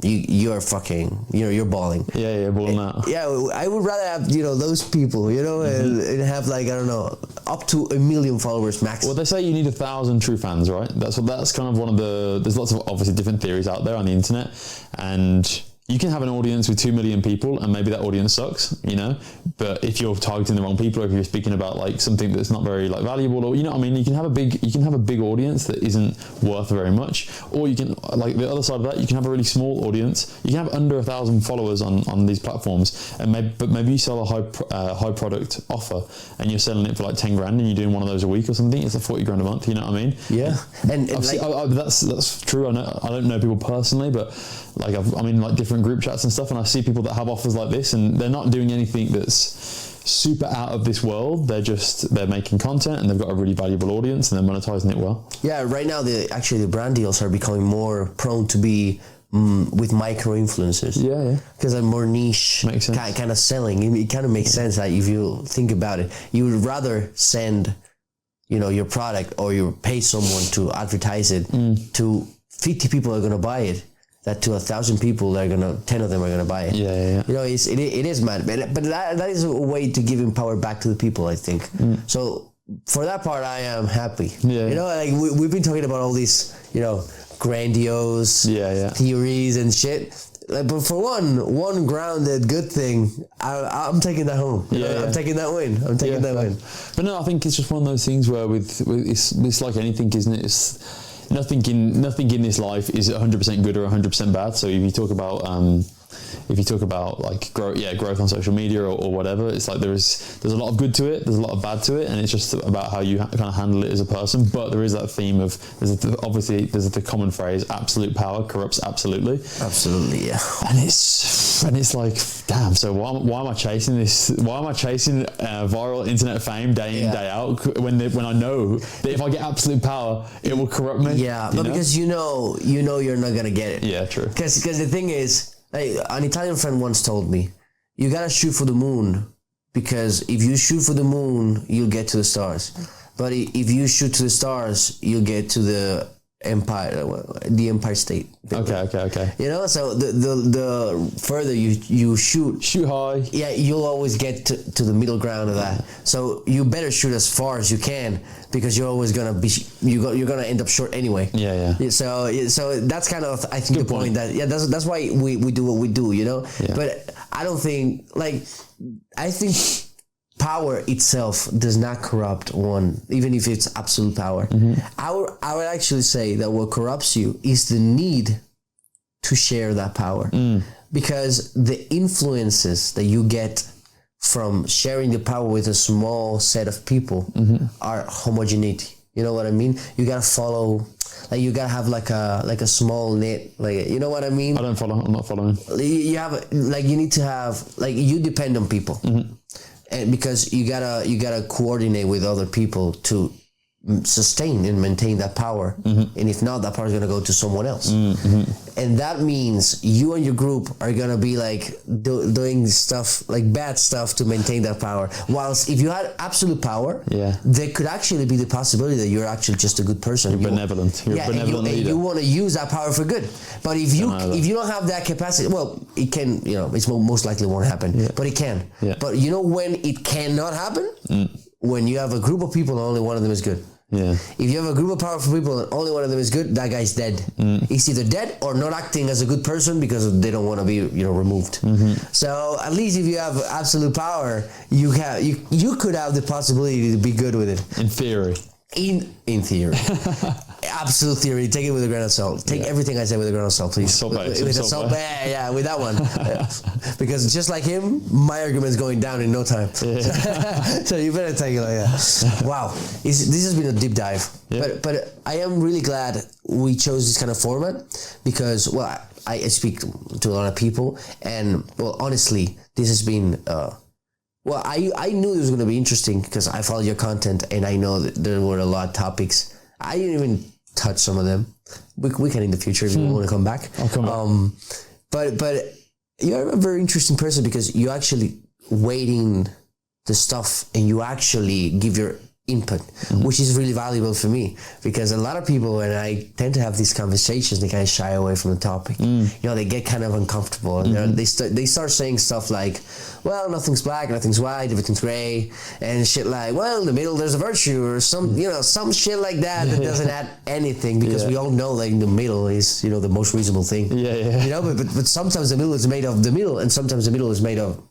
You're fucking, you're balling. Balling out. I would rather have, those people, and have like, I don't know, up to 1 million followers max. Well, they say you need 1,000 true fans, right? That's kind of one of there's lots of obviously different theories out there on the internet, and you can have an audience with 2 million people and maybe that audience sucks, you know, but if you're targeting the wrong people, or if you're speaking about like something that's not very like valuable, or, you know what I mean, you can have a big audience that isn't worth very much, or you can, like the other side of that, you can have a really small audience. You can have under 1,000 followers on these platforms, and maybe you sell a high product offer and you're selling it for like 10 grand and you're doing one of those a week or something. It's like 40 grand a month, you know what I mean? Yeah. And that's true. I don't know people personally, but like I'm in like different group chats and stuff, and I see people that have offers like this, and they're not doing anything that's super out of this world. They're making content, and they've got a really valuable audience, and they're monetizing it well. Yeah, right now the brand deals are becoming more prone to be with micro influencers. Yeah. Because they're more niche, kind of selling. It kind of makes sense that if you think about it, you would rather send, you know, your product, or you pay someone to advertise it to 50 people are going to buy it, that to 1,000 people, 10 of them are going to buy it. Yeah. You know, it is mad, but that is a way to giving power back to the people, I think. So for that part, I am happy. Yeah. You know, like we've been talking about all these, you know, grandiose theories and shit. Like, but for one grounded good thing, I'm taking that home. I'm taking that win. I'm taking that win. But no, I think it's just one of those things where it's like anything, isn't it? It's nothing in this life is 100% good or 100% bad. So if you talk about like growth on social media or whatever, it's like there's a lot of good to it, there's a lot of bad to it, and it's just about how you kind of handle it as a person. But there is that theme of there's the common phrase, absolute power corrupts absolutely. Absolutely, yeah. And it's like, damn. So why am I chasing this? Why am I chasing viral internet fame day in day out when I know that if I get absolute power, it will corrupt me? Yeah, but because you know you're not gonna get it. Yeah, true. Because the thing is, like, an Italian friend once told me, you gotta shoot for the moon, because if you shoot for the moon, you'll get to the stars. But if you shoot to the stars, you'll get to the Empire State. Okay. You know, so the further you shoot high. Yeah, you'll always get to the middle ground of that. So you better shoot as far as you can, because you're always gonna be you're gonna end up short anyway. Yeah. So that's kind of, I think, good the point that that's why we do what we do. You know, but I don't think, like, I think power itself does not corrupt one, even if it's absolute power. I would actually say that what corrupts you is the need to share that power, because the influences that you get from sharing the power with a small set of people are homogeneity. You know what I mean? You gotta follow, like, you gotta have like a small net, like, you know what I mean? I don't follow. I'm not following. You have, like, you need to have, like, you depend on people. And because you gotta coordinate with other people to sustain and maintain that power, and if not, that power is gonna go to someone else, and that means you and your group are gonna be like doing stuff, like bad stuff, to maintain that power. Whilst if you had absolute power, there could actually be the possibility that you're actually just a good person. You're benevolent. You're a benevolent leader. And you want to use that power for good. But if you don't have that capacity, well, it can, you know, it's most likely won't happen, but it can. But you know when it cannot happen? When you have a group of people and only one of them is good. If you have a group of powerful people and only one of them is good, that guy's dead. He's either dead or not acting as a good person because they don't want to be, you know, removed. So at least if you have absolute power, you could have the possibility to be good with it. In theory. In theory. Absolute theory. Take it with a grain of salt. Take everything I say with a grain of salt, please. With that one. Because just like him, my argument is going down in no time. So you better take it like that. Wow. This has been a deep dive. But I am really glad we chose this kind of format, because, well, I speak to a lot of people, and, well, honestly, this has been... Well, I knew this was going to be interesting because I followed your content, and I know that there were a lot of topics. I didn't even touch some of them. We can in the future if you want to come back. I'll come back. But you're a very interesting person, because you actually weigh in the stuff, and you actually give your input, which is really valuable for me, because a lot of people, when I tend to have these conversations, they kind of shy away from the topic. You know, they get kind of uncomfortable. And they start saying stuff like, well, nothing's black, nothing's white, everything's gray, and shit like, well, in the middle there's a virtue, or some, you know, some shit like that doesn't add anything, because we all know that in the middle is, you know, the most reasonable thing. You know, but sometimes the middle is made of the middle, and sometimes the middle is made of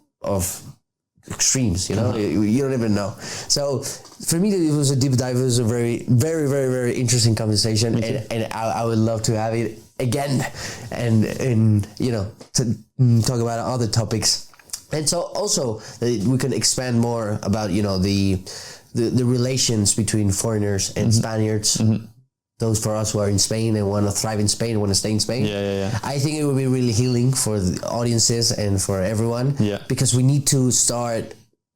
extremes, you know. You don't even know. So for me, it was a deep dive. It was a very, very, very, very interesting conversation, and I would love to have it again, and you know, to talk about other topics. And so also we can expand more about, you know, the relations between foreigners and Spaniards. Those for us who are in Spain and want to thrive in Spain, want to stay in Spain. I think it would be really healing for the audiences and for everyone. Because we need to start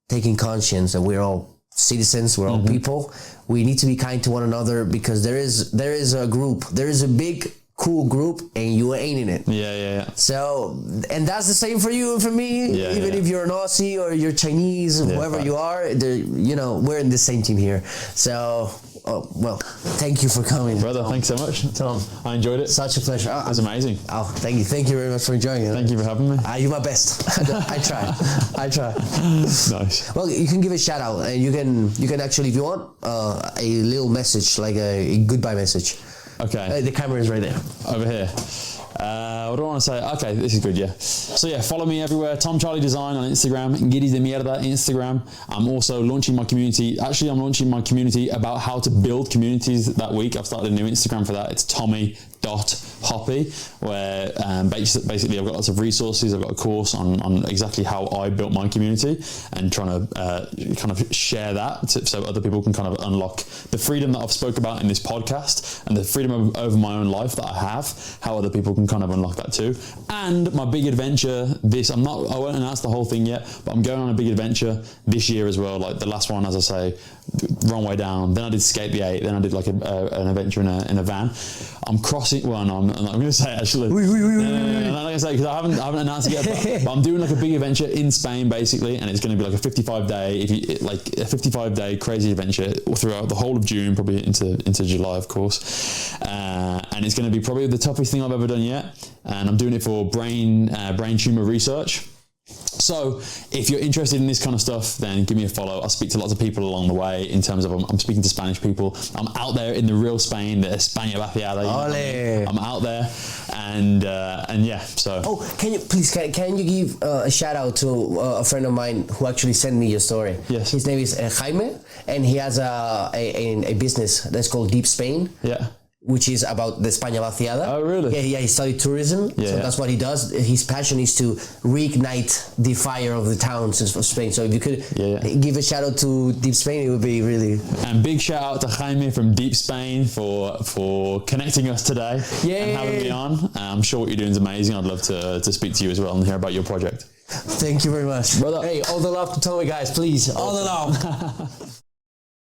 taking conscience that we're all citizens, we're all people. We need to be kind to one another, because there is a group, there is a big, cool group, and you ain't in it. So, and that's the same for you and for me. Even if you're an Aussie or you're Chinese, whoever you are, you know, we're in the same team here. So, well, thank you for coming, brother. Thanks so much, Tom. I enjoyed it. Such a pleasure. It was amazing. Oh, thank you very much for enjoying it. Thank you for having me. You're my best. I try. Nice. Well, you can give a shout out, and you can actually, if you want, a little message, like a goodbye message. Okay. The camera is right there. Over here. What do I want to say? Okay, this is good, yeah. So yeah, follow me everywhere. Tom Charlie Design on Instagram, Guiris de Mierda Instagram. I'm also launching my community. Actually, I'm launching my community about how to build communities that week. I've started a new Instagram for that. It's Tommy.Hoppy, where basically I've got lots of resources. I've got a course on exactly how I built my community, and trying to kind of share that so other people can kind of unlock the freedom that I've spoke about in this podcast, and the freedom over my own life that I have, how other people can kind of unlock that too. And my big adventure, I won't announce the whole thing yet, but I'm going on a big adventure this year as well. Like the last one, as I say, wrong way down. Then I did Skate the 8. Then I did like an adventure in a van. I'm crossing. Well, no, I'm not going to say it actually. I'm not going to say, because I haven't announced it yet. But I'm doing like a big adventure in Spain basically, and it's going to be like a 55-day crazy adventure throughout the whole of June, probably into July, of course. And it's going to be probably the toughest thing I've ever done yet. And I'm doing it for brain tumor research. So if you're interested in this kind of stuff, then give me a follow. I speak to lots of people along the way, in terms of I'm speaking to Spanish people. I'm out there in the real Spain, the España vaciada. I'm out there, and yeah. So can you give a shout out to a friend of mine who actually sent me your story? Yes. His name is Jaime, and he has a business that's called Deep Spain. Which is about the España vaciada. Oh, really? Yeah, he studied tourism, so that's what he does. His passion is to reignite the fire of the towns of Spain. So if you could give a shout out to Deep Spain, it would be really... And big shout out to Jaime from Deep Spain for connecting us today and having me on. I'm sure what you're doing is amazing. I'd love to speak to you as well and hear about your project. Thank you very much, brother. Hey, all the love to Tommy, guys, please. All the love.